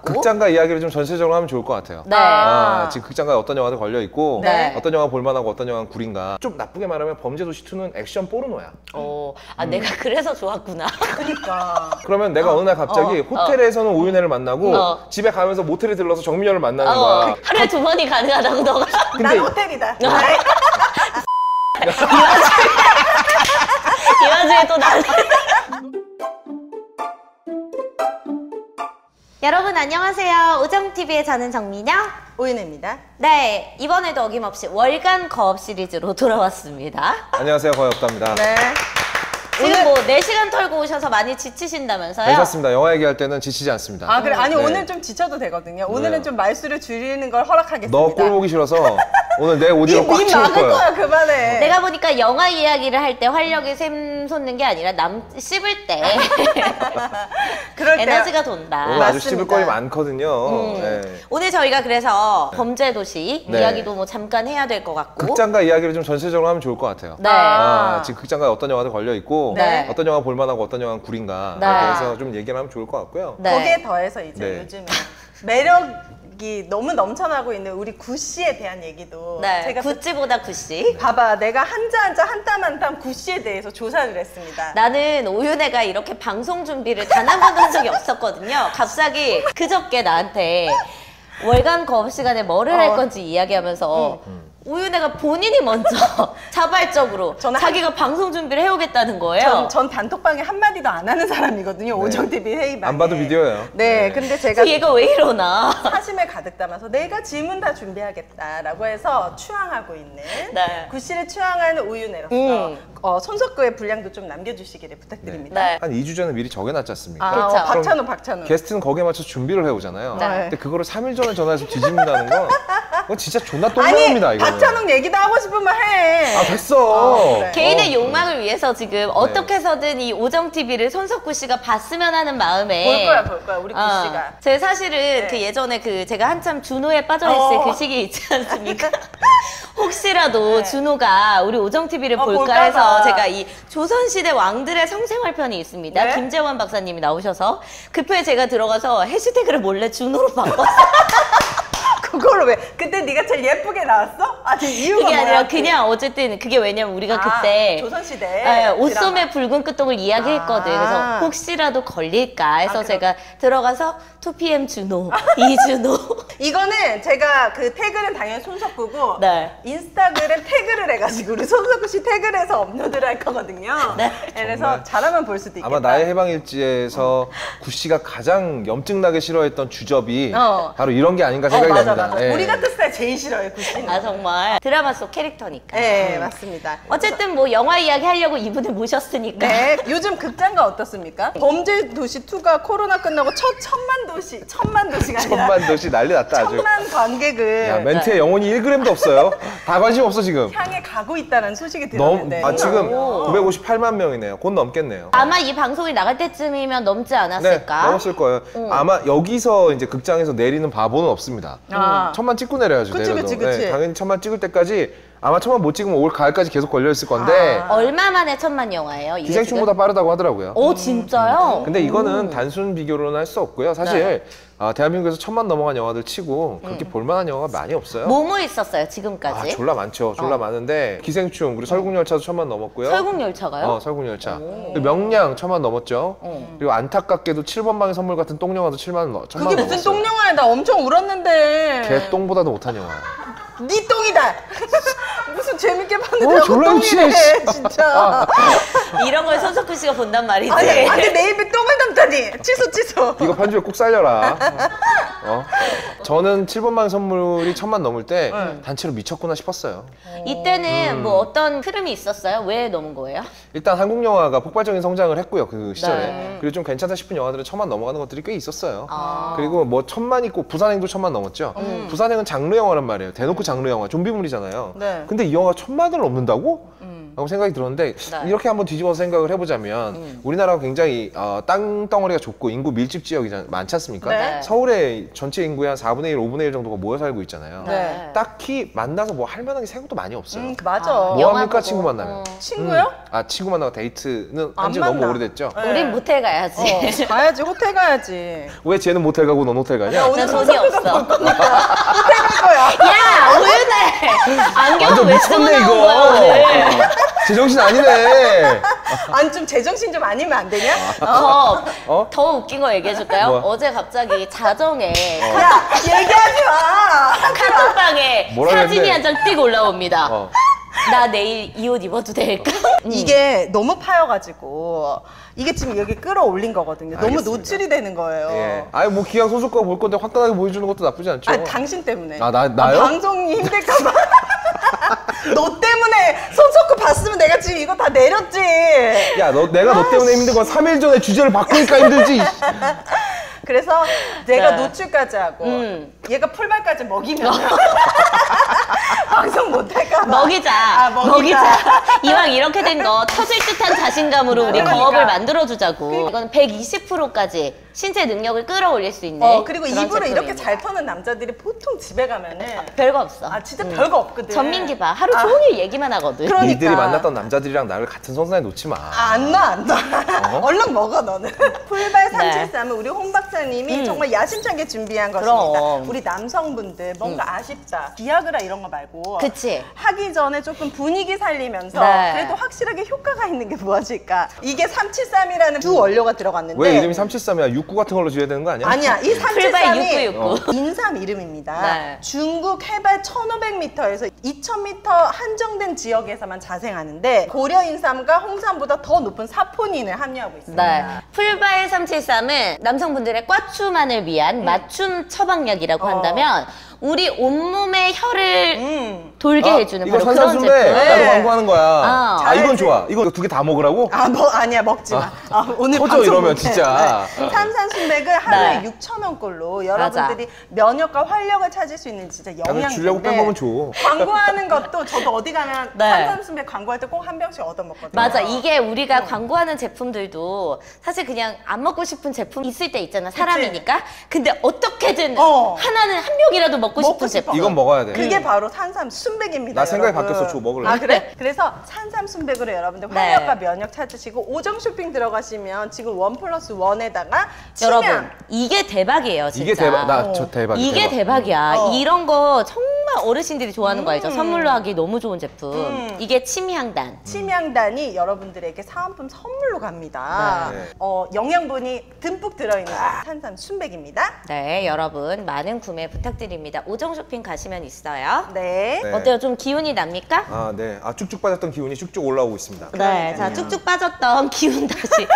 극장가 이야기를 좀 전체적으로 하면 좋을 것 같아요. 네. 지금 극장가에 어떤 영화들 걸려 있고 네. 어떤 영화 볼만하고 어떤 영화는 구린가. 좀 나쁘게 말하면 범죄도시 2는 액션 포르노야. 내가 그래서 좋았구나. 그러니까. 그러면 내가 어느 날 갑자기 호텔에서는 오윤혜를 만나고 집에 가면서 모텔에 들러서 정민열을 만나는 거야. 하루에 2번이 가능하다고 너가. 난 호텔이다. 이 와중에 또 나는. 여러분 안녕하세요. 우정TV에 저는 정민영, 오윤혜입니다. 네, 이번에도 어김없이 월간 거업 시리즈로 돌아왔습니다. 안녕하세요, 거의 없답니다. 네. 지금 뭐 4시간 털고 오셔서 많이 지치신다면서요? 괜찮습니다. 영화 얘기할 때는 지치지 않습니다. 아, 그래. 아니, 네. 오늘 좀 지쳐도 되거든요. 오늘은 네. 좀 말수를 줄이는 걸 허락하겠습니다. 너 꼴 보기 싫어서 오늘 내 오디오 꽉 입 채울 막을 거야. 거야, 그만해. 내가 보니까 영화 이야기를 할 때 활력이 샘솟는 게 아니라 남 씹을 때 그럴 때 에너지가 돈다. 오늘 아주 맞습니다. 씹을 거리 많거든요. 네. 오늘 저희가 그래서 범죄도시 네. 이야기도 뭐 잠깐 해야 될 것 같고. 극장가 이야기를 좀 전체적으로 하면 좋을 것 같아요. 네. 지금 극장가에 어떤 영화들 걸려 있고 네. 어떤 영화 볼만하고 어떤 영화는 구린가. 네. 그래서 좀 얘기를 하면 좋을 것 같고요. 네. 거기에 더해서 이제 네. 요즘 매력이 너무 넘쳐나고 있는 우리 구씨에 대한 얘기도 네. 제가 구찌보다 구씨. 봐봐, 내가 한자 한자 한 땀 한 땀 구씨에 대해서 조사를 했습니다. 나는 오윤혜가 이렇게 방송 준비를 단 한 번도 한 적이 없었거든요. 갑자기 그저께 나한테 월간 거업 시간에 뭐를 할 건지 이야기하면서 오윤혜가 본인이 먼저 자발적으로 저는 자기가 방송 준비를 해오겠다는 거예요. 전 단톡방에 한마디도 안 하는 사람이거든요. 오정TV 회의방에. 안 봐도 비디오예요. 네, 근데 제가 얘가 왜 이러나. 사심을 가득 담아서 내가 질문 다 준비하겠다라고 해서 추앙하고 있는 네. 구씨를 추앙하는 오윤혜로서 손석구의 분량도 좀 남겨주시기를 부탁드립니다. 네. 한 2주 전에 미리 정해놨지 않습니까? 그렇죠. 박찬호. 게스트는 거기에 맞춰 준비를 해오잖아요. 네. 근데 그거를 3일 전에 전화해서 뒤집는다는 건 그건 진짜 존나 똥망입니다, 이거는. 박찬호 얘기도 하고 싶으면 해. 아, 됐어. 그래. 개인의 욕망을 위해서 지금 어떻게 해서든 이 오정TV를 손석구 씨가 봤으면 하는 마음에 볼 거야, 우리 구씨가. 제 사실은 그 예전에 제가 한참 준호에 빠져있을 그 시기 있지 않습니까? 혹시라도 준호가 우리 오정TV를 볼까 볼까 해서 봐. 제가 이 조선시대 왕들의 성생활 편이 있습니다. 네? 김재원 박사님이 나오셔서 그 표에 제가 들어가서 해시태그를 몰래 준호로 바꿨어요. 그걸로 왜? 그때 네가 제일 예쁘게 나왔어? 아, 지금 이유가 그게 뭐야? 아니라 그냥 어쨌든 그게 왜냐면 우리가 그때 조선시대 옷소매 붉은 끝독을 이야기했거든. 그래서 혹시라도 걸릴까 해서 제가 들어가서 2PM 준호, 이준호. 이거는 제가 그 태그는 당연히 손석구고 네. 인스타그램 태그를 해가지고 우리 손석구 씨 태그를 해서 업로드를 할 거거든요. 네. 그래서 정말. 잘하면 볼 수도 있겠다. 아마 나의 해방일지에서 구씨가 가장 염증나게 싫어했던 주접이 바로 이런 게 아닌가 생각이 맞아, 됩니다. 맞아. 예. 우리 같은 스타일 제일 싫어요, 구씨는. 아 정말 드라마 속 캐릭터니까. 네, 맞습니다. 어쨌든 뭐 영화 이야기 하려고 이분을 모셨으니까. 네, 요즘 극장가 어떻습니까? 범죄도시2가 코로나 끝나고 천만 도시가 아니라 천만 도시 난리 났다 아주. 천만 관객을 야, 멘트에 영혼이 1g도 없어요. 다 관심 없어 지금. 향해 가고 있다는 소식이 들었는데 지금 958만 명이네요. 곧 넘겠네요. 아마 이 방송이 나갈 때쯤이면 넘지 않았을까? 네, 넘었을 거예요. 아마 여기서 이제 극장에서 내리는 바보는 없습니다. 천만 찍고 내려야죠. 그치, 내려도. 그치. 네, 당연히 천만 찍을 때까지 아마 천만 못 찍으면 올 가을까지 계속 걸려 있을 건데 얼마 만에 1000만 영화예요? 이게 기생충보다 빠르다고 하더라고요. 지금? 오 진짜요? 근데 이거는 단순 비교로는 할 수 없고요. 사실 대한민국에서 1000만 넘어간 영화들 치고 그렇게 볼만한 영화가 많이 없어요. 뭐뭐 있었어요 지금까지? 졸라 많죠. 졸라 많은데 기생충 그리고 설국열차도 1000만 넘었고요. 설국열차가요? 설국열차. 그리고 명량 1000만 넘었죠. 그리고 안타깝게도 7번방의 선물 같은 똥영화도 1000만 넘었어요. 그게 무슨 똥영화야? 나 엄청 울었는데. 개똥보다도 못한 영화야. 네 똥이다. 무슨 재밌게 봤는데 졸라 똥이래 미치네, 진짜. 이런 걸 손석구 씨가 본단 말이지. 아니 내 입에 똥을 담다니. 취소. 이거 편집에 꼭 살려라. 저는 7번방의 선물이 1000만 넘을 때 단체로 미쳤구나 싶었어요. 이때는 뭐 어떤 흐름이 있었어요? 왜 넘은 거예요? 일단 한국 영화가 폭발적인 성장을 했고요 그 시절에. 네. 그리고 좀 괜찮다 싶은 영화들은 1000만 넘어가는 것들이 꽤 있었어요. 그리고 뭐 1000만 있고 부산행도 1000만 넘었죠. 부산행은 장르 영화란 말이에요. 대놓고 장르 영화, 좀비물이잖아요. 네. 근데 이 영화가 1000만을 넘는다고? 라고 생각이 들었는데 네. 이렇게 한번 뒤집어서 생각을 해보자면 우리나라가 굉장히 땅덩어리가 좁고 인구 밀집 지역이 많지 않습니까? 네. 서울의 전체 인구의 한 4분의 1, 5분의 1 정도가 모여 살고 있잖아요. 네. 딱히 만나서 뭐 할 만한 게 생각도 많이 없어요. 맞아. 뭐 영화 합니까 보고. 친구 만나면? 친구요? 친구 만나고 데이트는 안 한지 너무 만나. 오래됐죠? 네. 우린 모텔 가야지. 가야지, 호텔 가야지. 왜 쟤는 모텔 가고 넌 호텔 가냐? 오늘 난 돈이 없어. 호텔 갈 거야. 야, 오윤혜! 안경 완전 왜 쓰고 미쳤네 나온 거야, 오늘? 이거. 제정신 아니네. 아니, 좀 제정신 좀 아니면 안 되냐? 더 웃긴 거 얘기해줄까요? 뭐야? 어제 갑자기 자정에 야, 얘기하지 마. 카톡방에 뭐라 사진이 그랬는데? 한 장 띡 올라옵니다. 어. 나 내일 이 옷 입어도 될까? 이게 너무 파여가지고 이게 지금 여기 끌어올린 거거든요. 너무 알겠습니다. 노출이 되는 거예요. 예. 아니 뭐 기왕 손석구가 볼 건데 화끈하게 보여주는 것도 나쁘지 않죠. 아니, 당신 때문에. 나요? 방송이 힘들까봐. 너 때문에 손석구 봤으면 내가 지금 이거 다 내렸지. 야, 내가 너 때문에 힘든 건 3일 전에 주제를 바꾸니까 힘들지. 그래서 내가 네. 노출까지 하고 얘가 풀발까지 먹이면 방송 못할까 봐. 먹이자. 먹이자. 이왕 이렇게 된 거 터질 듯한 자신감으로 우리 그러니까. 거업을 만들어주자고. 이건 120%까지 신체 능력을 끌어올릴 수 있는. 그리고 그런 입으로 이렇게 제품입니다. 잘 터는 남자들이 보통 집에 가면은 별거 없어. 진짜 별거 없거든. 전민기 봐. 하루 종일 얘기만 하거든. 그러니까. 니들이 만났던 남자들이랑 나를 같은 선상에 놓지 마. 안 놔. 얼른 먹어, 너는. 풀발 373은 우리 홍 박사님이 정말 야심차게 준비한 것입니다. 그럼. 우리 남성분들 뭔가 아쉽다. 비아그라 이런 거 말고. 그치. 하기 전에 조금 분위기 살리면서 네. 그래도 확실하게 효과가 있는 게 무엇일까? 이게 373이라는 주 원료가 들어갔는데 왜 이름이 373이야? 69 같은 걸로 지어야 되는 거 아니야? 아니야. 이 풀발 373이 6969. 인삼 이름입니다. 네. 중국 해발 1500m에서 2000m 한정된 지역에서만 자생하는데 고려 인삼과 홍삼보다 더 높은 사포닌을 함유하고 있습니다. 네. 풀바이 373은 남성분들의 꽈추만을 위한 맞춤 처방약이라고 한다면 우리 온몸의 혀를 돌게 해주는 이거 바로 그런 산산순배. 제품. 네. 나도 광고하는 거야. 잘하지. 이건 좋아. 이거 두 개 다 먹으라고? 아니야, 먹지 마. 오늘 터져, 방송 이러면 못해. 진짜. 네. 삼산순백을 하루에 네. 6,000원꼴로 여러분들이 면역과 활력을 찾을 수 있는 진짜 나는 영양제. 주려고 뺀 거면 줘. 광고하는 것도 저도 어디 가면 네. 삼산순백 광고할 때 꼭 한 병씩 얻어먹거든요. 맞아. 이게 우리가 광고하는 제품들도 사실 그냥 안 먹고 싶은 제품 있을 때 있잖아. 사람이니까. 근데 어떻게든 하나는 한 명이라도 먹고 싶은 싶어. 제품. 이건 먹어야 돼. 그게 바로 산삼순백입니다. 나 생각이 여러분. 바뀌었어. 줘, 먹을래. 아, 그래? 그래서 산삼순백으로 여러분들 네. 활력과 면역 찾으시고 오정 쇼핑 들어가시면 지금 1+1에다가 여러분, 이게 대박이에요, 진짜. 이게 대박. 나 저 대박. 이게 대박이야. 이런 거 정말 어르신들이 좋아하는 거 알죠? 선물로 하기 너무 좋은 제품. 이게 침향단. 침향단이 여러분들에게 사은품 선물로 갑니다. 네. 영양분이 듬뿍 들어있는 산삼순백입니다. 네, 여러분 많은 구매 부탁드립니다. 오정 쇼핑 가시면 있어요. 네. 네. 어때요? 좀 기운이 납니까? 아, 네. 쭉쭉 빠졌던 기운이 쭉쭉 올라오고 있습니다. 네, 자 쭉쭉 빠졌던 기운 다시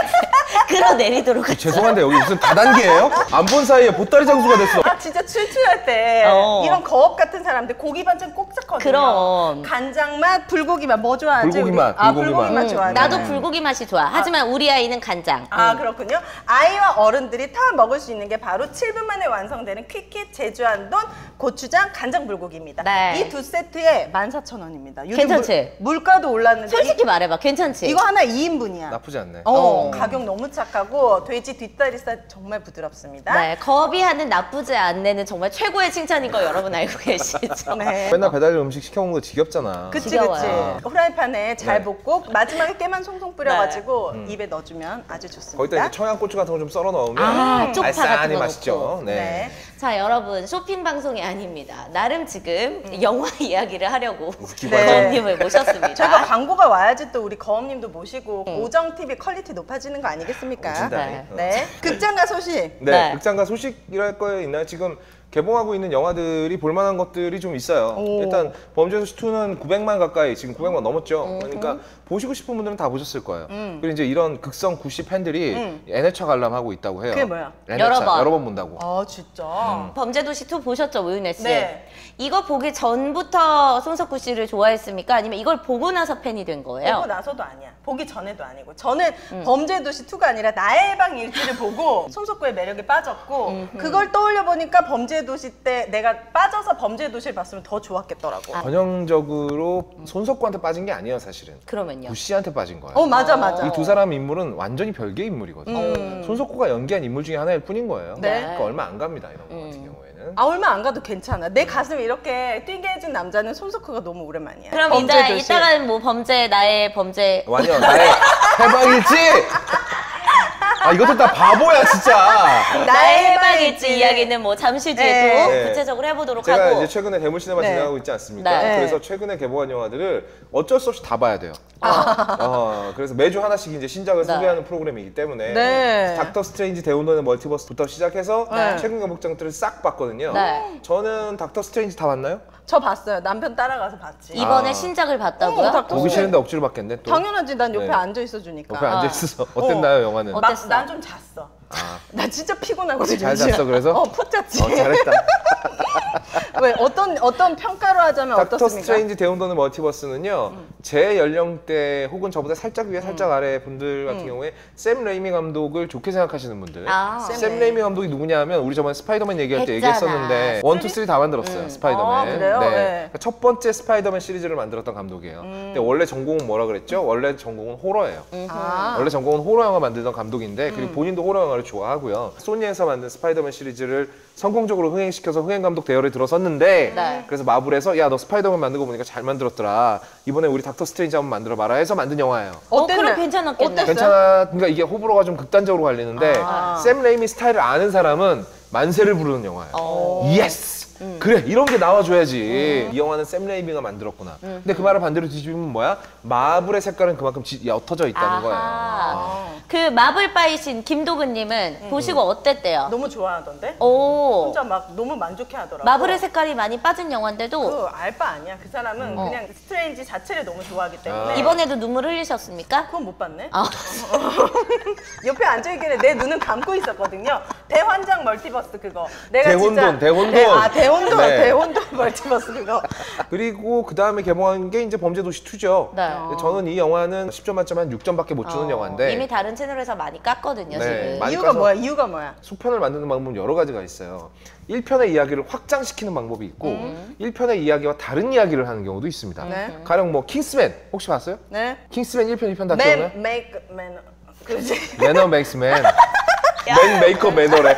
끌어내리도록 하죠. 죄송한데 여기 무슨 다단계예요? 안 본 사이에 보따리 장수가 됐어. 진짜 출출할 때 이런 거업 같은 사람들 고기 반찬 꼭 찾거든요. 그럼. 간장 맛, 불고기 맛 뭐 좋아하지? 불고기 우리? 맛, 불고기 불고기 맛. 맛 좋아하네. 나도 불고기 맛이 좋아. 하지만 우리 아이는 간장. 그렇군요. 아이와 어른들이 다 먹을 수 있는 게 바로 7분 만에 완성되는 퀴킷 제주안돈 고추장 간장 불고기입니다. 네. 이 두 세트에 14,000원입니다. 괜찮지? 물가도 올랐는데 솔직히 말해봐, 괜찮지? 이거 하나 2인분이야. 나쁘지 않네. 가격 너무 착하고 돼지 뒷다리살 정말 부드럽습니다. 네, 거비 하는 나쁘지 않네는 정말 최고의 칭찬인 거 여러분 알고 계시죠? 네. 맨날 배달 음식 시켜 먹는 거 지겹잖아. 그치. 지겨워요. 후라이팬에 잘 네. 볶고 마지막에 깨만 송송 뿌려가지고 입에 넣어주면 아주 좋습니다. 거기다 이제 청양고추 같은 거 좀 썰어 넣으면 쪽파 같은 알싸하니 거 맛있죠. 넣고. 네. 네. 자, 여러분 쇼핑 방송이 아닙니다. 나름 지금 영화 이야기를 하려고 웃기고 거업님을 모셨습니다. 저희가 광고가 와야지 또 우리 거업님도 모시고 오정TV 퀄리티 높아지는 거 아니겠습니까? 오진다니. 네. 네. 극장가 소식. 네, 네. 극장가 소식이랄 거에 있나요? 지금 개봉하고 있는 영화들이 볼만한 것들이 좀 있어요. 일단 범죄도시 2는 900만 가까이 지금 900만 넘었죠. 그러니까 보시고 싶은 분들은 다 보셨을 거예요. 그리고 이제 이런 극성 구씨 팬들이 N회차 관람하고 있다고 해요. 그게 뭐야? N회차 여러 번. 여러 번 본다고. 아 진짜. 범죄도시 2 보셨죠, 오윤혜 씨? 네. 이거 보기 전부터 손석구 씨를 좋아했습니까? 아니면 이걸 보고 나서 팬이 된 거예요? 보고 나서도 아니야. 보기 전에도 아니고. 저는 범죄도시 2가 아니라 나의 방 일지를 보고 손석구의 매력에 빠졌고 그걸 떠올려 보니까 범죄도시 때 내가 빠져서 범죄도시를 봤으면 더 좋았겠더라고. 전형적으로 손석구한테 빠진 게 아니에요, 사실은. 그러면요? 구씨한테 빠진 거야. 맞아 맞아. 이 두 사람 인물은 완전히 별개의 인물이거든요. 손석구가 연기한 인물 중에 하나일 뿐인 거예요. 네. 그러니까 얼마 안 갑니다, 이런 거 같은 경우에는. 얼마 안 가도 괜찮아. 내 가슴 이렇게 뛰게 해준 남자는 손석구가 너무 오랜만이야. 그럼 범죄도시. 이따가는 뭐 범죄, 나의 범죄. 완전 나의 해방일지! 아, 이것도 다 바보야, 진짜! 나의 해방일지 이야기는 뭐 잠시 뒤에 네. 또 네. 구체적으로 해보도록 제가 하고. 이제 최근에 대물시네마 네. 진행하고 있지 않습니까? 네. 그래서 최근에 개봉한 영화들을 어쩔 수 없이 다 봐야 돼요. 그래서 매주 하나씩 이제 신작을 네. 소개하는 프로그램이기 때문에 네. 닥터 스트레인지 대운동의 멀티버스부터 시작해서 네. 최근 개봉작들을 싹 봤거든요. 네. 저는 닥터 스트레인지 다 봤나요? 저 봤어요. 남편 따라가서 봤지. 이번에 신작을 봤다고요? 닥터 보기 스트레인지. 싫은데 억지로 봤겠네 또. 당연하지. 난 옆에 네. 앉아 있어 주니까. 옆에 앉아있어서 어땠나요, 영화는? 어땠어? 난 좀 잤어. 아, 나 진짜 피곤하거든. 잘 요즘. 잤어, 그래서? 푹 잤지. 잘했다. 왜 어떤 평가로 하자면 닥터 어떻습니까? 스트레인지 대운동의 멀티버스는요, 제 연령대 혹은 저보다 살짝 위에 살짝 아래 분들 같은 경우에 샘 레이미 감독을 좋게 생각하시는 분들. 아. 샘 레이미 감독이 누구냐 하면 우리 저번에 스파이더맨 얘기할 때 했잖아. 얘기했었는데 1, 2, 3 다 만들었어요. 스파이더맨. 아, 그래요? 네. 그러니까 첫 번째 스파이더맨 시리즈를 만들었던 감독이에요. 근데 원래 전공은 뭐라 그랬죠? 원래 전공은 호러예요. 아. 원래 전공은 호러 영화 만들던 감독인데 그리고 본인도 호러 영화를 좋아하고요. 소니에서 만든 스파이더맨 시리즈를 성공적으로 흥행시켜서 흥행 감독 대열에 들어섰는데 네. 그래서 마블에서 야 너 스파이더맨 만든 거 보니까 잘 만들었더라. 이번에 우리 닥터 스트레인지 한번 만들어 봐라 해서 만든 영화예요. 어땠나요? 그럼 괜찮았겠네. 어땠어요? 괜찮아. 그러니까 이게 호불호가 좀 극단적으로 갈리는데 샘 레이미 스타일을 아는 사람은 만세를 부르는 영화예요. 예스! 그래 이런 게 나와줘야지. 이 영화는 샘 레이미가 만들었구나. 근데 그 말을 반대로 뒤집으면 뭐야? 마블의 색깔은 그만큼 옅어져 있다는 거예요. 아하. 그 마블 바이신 김도근님은 보시고 어땠대요? 너무 좋아하던데? 오. 혼자 막 너무 만족해하더라고. 마블의 색깔이 많이 빠진 영화인데도 그 알바 아니야. 그 사람은 그냥 스트레인지 자체를 너무 좋아하기 때문에. 이번에도 눈물 흘리셨습니까? 그건 못 봤네. 아. 옆에 앉아있길래 내 눈은 감고 있었거든요. 대환장 멀티버스 그거. 내가 대혼돈, 대혼돈. 대혼돈, 네. 대혼돈 멀티버스 그거. 그리고 그 다음에 개봉한 게 이제 범죄도시 2죠. 네. 저는 이 영화는 10점 만점에 한 6점밖에 못 주는 영화인데 이미 다른 채널에서 많이 깠거든요, 네, 지금. 많이 이유가 까서- 뭐야? 이유가 뭐야? 속편을 만드는 방법은 여러 가지가 있어요. 1편의 이야기를 확장시키는 방법이 있고 1편의 이야기와 다른 이야기를 하는 경우도 있습니다. 네. 가령 뭐 킹스맨 혹시 봤어요? 네. 킹스맨 1편, 2편 다 기억나요? 맨 그지? 매너 맥스 맨. 맨 메이커 매너래.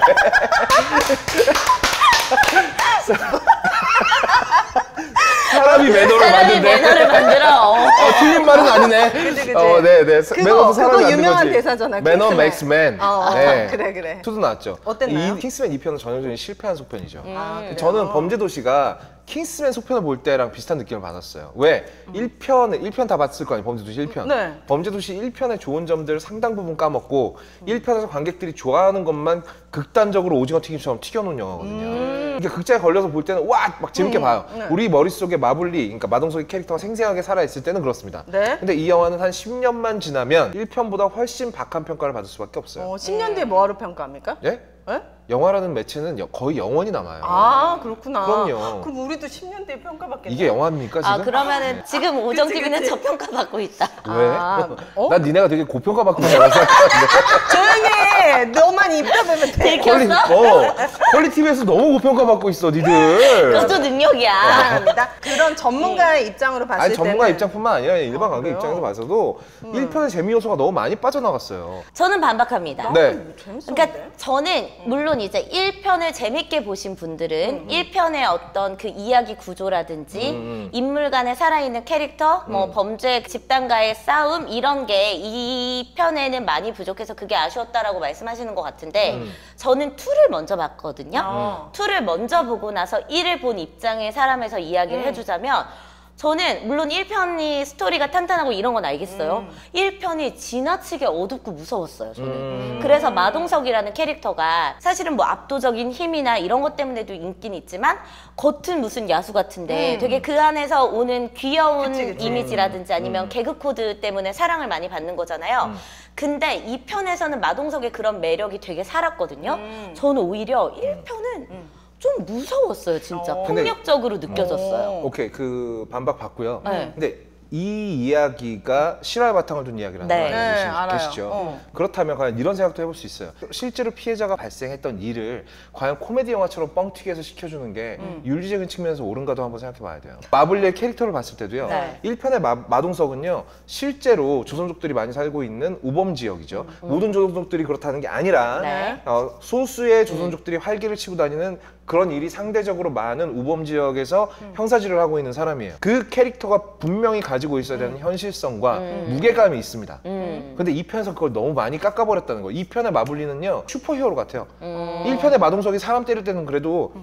사람이 매너를 사람이 만든대. 매너를 만들어. 틀린 말은 아니네. 그치. 네. 매너도 사람이 그거 만든 유명한 거지. 대사잖아. 매너 킹스맨. 맥스 맨. 네. 그래. 투도 나왔죠. 어땠나요? 이 킹스맨 2편은 전형적인 실패한 속편이죠. 그래요? 저는 범죄도시가 킹스맨 속편을 볼 때랑 비슷한 느낌을 받았어요. 왜? 1편 다 봤을 거 아니에요. 범죄도시 1편. 네. 범죄도시 1편의 좋은 점들 상당 부분 까먹고 1편에서 관객들이 좋아하는 것만 극단적으로 오징어 튀김처럼 튀겨놓은 영화거든요. 이게 극장에 걸려서 볼 때는 와! 막 재밌게 봐요. 네. 우리 머릿속에 마블리, 그러니까 마동석의 캐릭터가 생생하게 살아있을 때는 그렇습니다. 네. 근데 이 영화는 한 10년만 지나면 1편보다 훨씬 박한 평가를 받을 수밖에 없어요. 10년 뒤에 뭐하러 평가합니까? 예? 예? 영화라는 매체는 거의 영원히 남아요. 아 그렇구나. 그럼요. 그럼 우리도 10년 뒤에 평가받겠네. 이게 영화입니까 지금? 아, 그러면은 지금 오정 그치, TV는 그치. 저평가 받고 있다. 왜? 아, 어? 난 니네가 되게 고평가 받고 있다고 생각하는데. 조용히 해. 너만 입다 보면 돼. 들켰어? 퀄리티비에서 너무 고평가 받고 있어 니들. 그것도 능력이야. 사랑합니다. 그런 전문가의 입장으로 봤을 아니 때는 전문가 입장뿐만 아니라 일반 관객 그래요? 입장에서 봐서도 1편의 재미 요소가 너무 많이 빠져나갔어요. 저는 반박합니다. 네. 재밌었는데? 그러니까 저는 물론 이제 1편을 재밌게 보신 분들은 1편의 어떤 그 이야기 구조라든지 인물 간의 살아있는 캐릭터, 뭐 범죄 집단과의 싸움 이런 게 2편에는 많이 부족해서 그게 아쉬웠다라고 말씀하시는 것 같은데 저는 2를 먼저 봤거든요. 2를 먼저 보고 나서 1을 본 입장의 사람에서 이야기를 해주자면 저는 물론 1편이 스토리가 탄탄하고 이런 건 알겠어요. 1편이 지나치게 어둡고 무서웠어요, 저는. 그래서 마동석이라는 캐릭터가 사실은 뭐 압도적인 힘이나 이런 것 때문에도 인기는 있지만 겉은 무슨 야수 같은데 되게 그 안에서 오는 귀여운 그치. 이미지라든지 아니면 개그 코드 때문에 사랑을 많이 받는 거잖아요. 근데 2편에서는 마동석의 그런 매력이 되게 살았거든요. 저는 오히려 1편은 좀 무서웠어요, 진짜. 근데- 폭력적으로 느껴졌어요. 오케이, 그 반박 받고요. 네. 근데 이 이야기가 실화의 바탕을 둔 이야기라는 네. 걸 네, 알고 알아요. 계시죠? 그렇다면 과연 이런 생각도 해볼 수 있어요. 실제로 피해자가 발생했던 일을 과연 코미디 영화처럼 뻥튀기 해서 시켜주는 게 윤리적인 측면에서 옳은가도 한번 생각해 봐야 돼요. 마블리의 캐릭터를 봤을 때도요. 네. 1편의 마동석은요. 실제로 조선족들이 많이 살고 있는 우범 지역이죠. 모든 조선족들이 그렇다는 게 아니라 네. 소수의 조선족들이 활기를 치고 다니는 그런 일이 상대적으로 많은 우범 지역에서 형사질을 하고 있는 사람이에요. 그 캐릭터가 분명히 가지고 있어야 되는 현실성과 무게감이 있습니다. 근데 2편에서 그걸 너무 많이 깎아버렸다는 거예요. 2편의 마블리는요 슈퍼히어로 같아요. 1편의 마동석이 사람 때릴 때는 그래도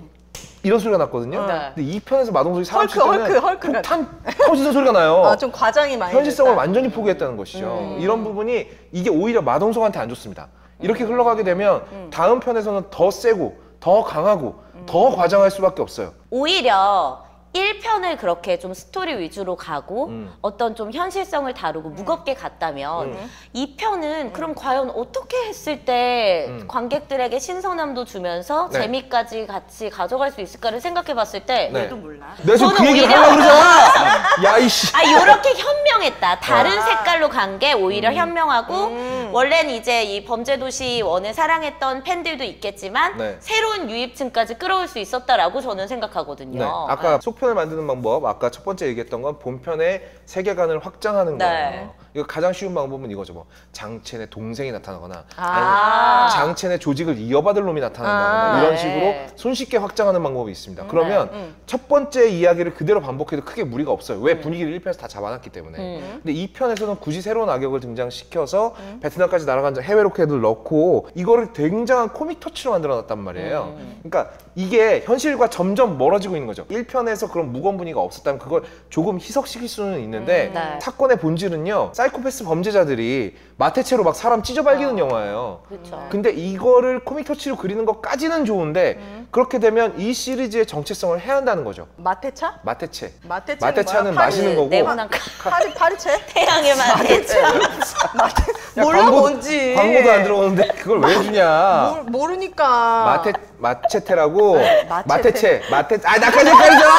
이런 소리가 났거든요. 네. 근데 2편에서 마동석이 사람 칠 헐크, 때는 헐크 폭탄 터지는 소리가 나요. 아, 좀 과장이 많이 현실성을 됐다. 완전히 포기했다는 것이죠. 이런 부분이 이게 오히려 마동석한테 안 좋습니다. 이렇게 흘러가게 되면 다음 편에서는 더 세고 더 강하고 더 과장할 수밖에 없어요. 오히려 1편을 그렇게 좀 스토리 위주로 가고 어떤 좀 현실성을 다루고 무겁게 갔다면 2편은 그럼 과연 어떻게 했을 때 관객들에게 신선함도 주면서 네. 재미까지 같이 가져갈 수 있을까를 생각해 봤을 때 네. 나도 몰라. 내가 지금 그 저는 얘기를 오히려- 하려고 그러잖아! 야, 이씨! 요렇게 현명했다. 다른 색깔로 간 게 오히려 현명하고 원래는 이제 이 범죄도시 1을 사랑했던 팬들도 있겠지만 네. 새로운 유입층까지 끌어올 수 있었다라고 저는 생각하거든요. 네. 아까 속편을 만드는 방법, 아까 첫 번째 얘기했던 건 본편의 세계관을 확장하는 네. 거예요. 이거 가장 쉬운 방법은 이거죠. 뭐 장첸의 동생이 나타나거나 아. 아니면 장첸의 조직을 이어받을 놈이 나타난다거나 이런 네. 식으로 손쉽게 확장하는 방법이 있습니다. 그러면 첫 번째 이야기를 그대로 반복해도 크게 무리가 없어요. 왜? 분위기를 1편에서 다 잡아놨기 때문에. 근데 2편에서는 굳이 새로운 악역을 등장시켜서 베트남까지 날아간 해외 로켓을 넣고 이거를 굉장한 코믹 터치로 만들어놨단 말이에요. 그러니까 이게 현실과 점점 멀어지고 있는 거죠. 1편에서 그런 무거운 분위기가 없었다면 그걸 조금 희석시킬 수는 있는데 네. 사건의 본질은요. 사이코패스 범죄자들이 마테체로 막 사람 찢어발기는 영화예요. 그렇죠. 근데 이거를 코믹 터치로 그리는 것까지는 좋은데 그렇게 되면 이 시리즈의 정체성을 해야 한다는 거죠. 마테차? 마테체. 마테체는 마테차는 뭐야? 마시는 거고 네모난 파리채? 태양에만 대체. 야, 몰라 광고- 뭔지. 광고도 안 들어오는데 그걸 왜 주냐. 모르니까. 마체테라고 마체테. 마테체 나까지 헷갈리잖아.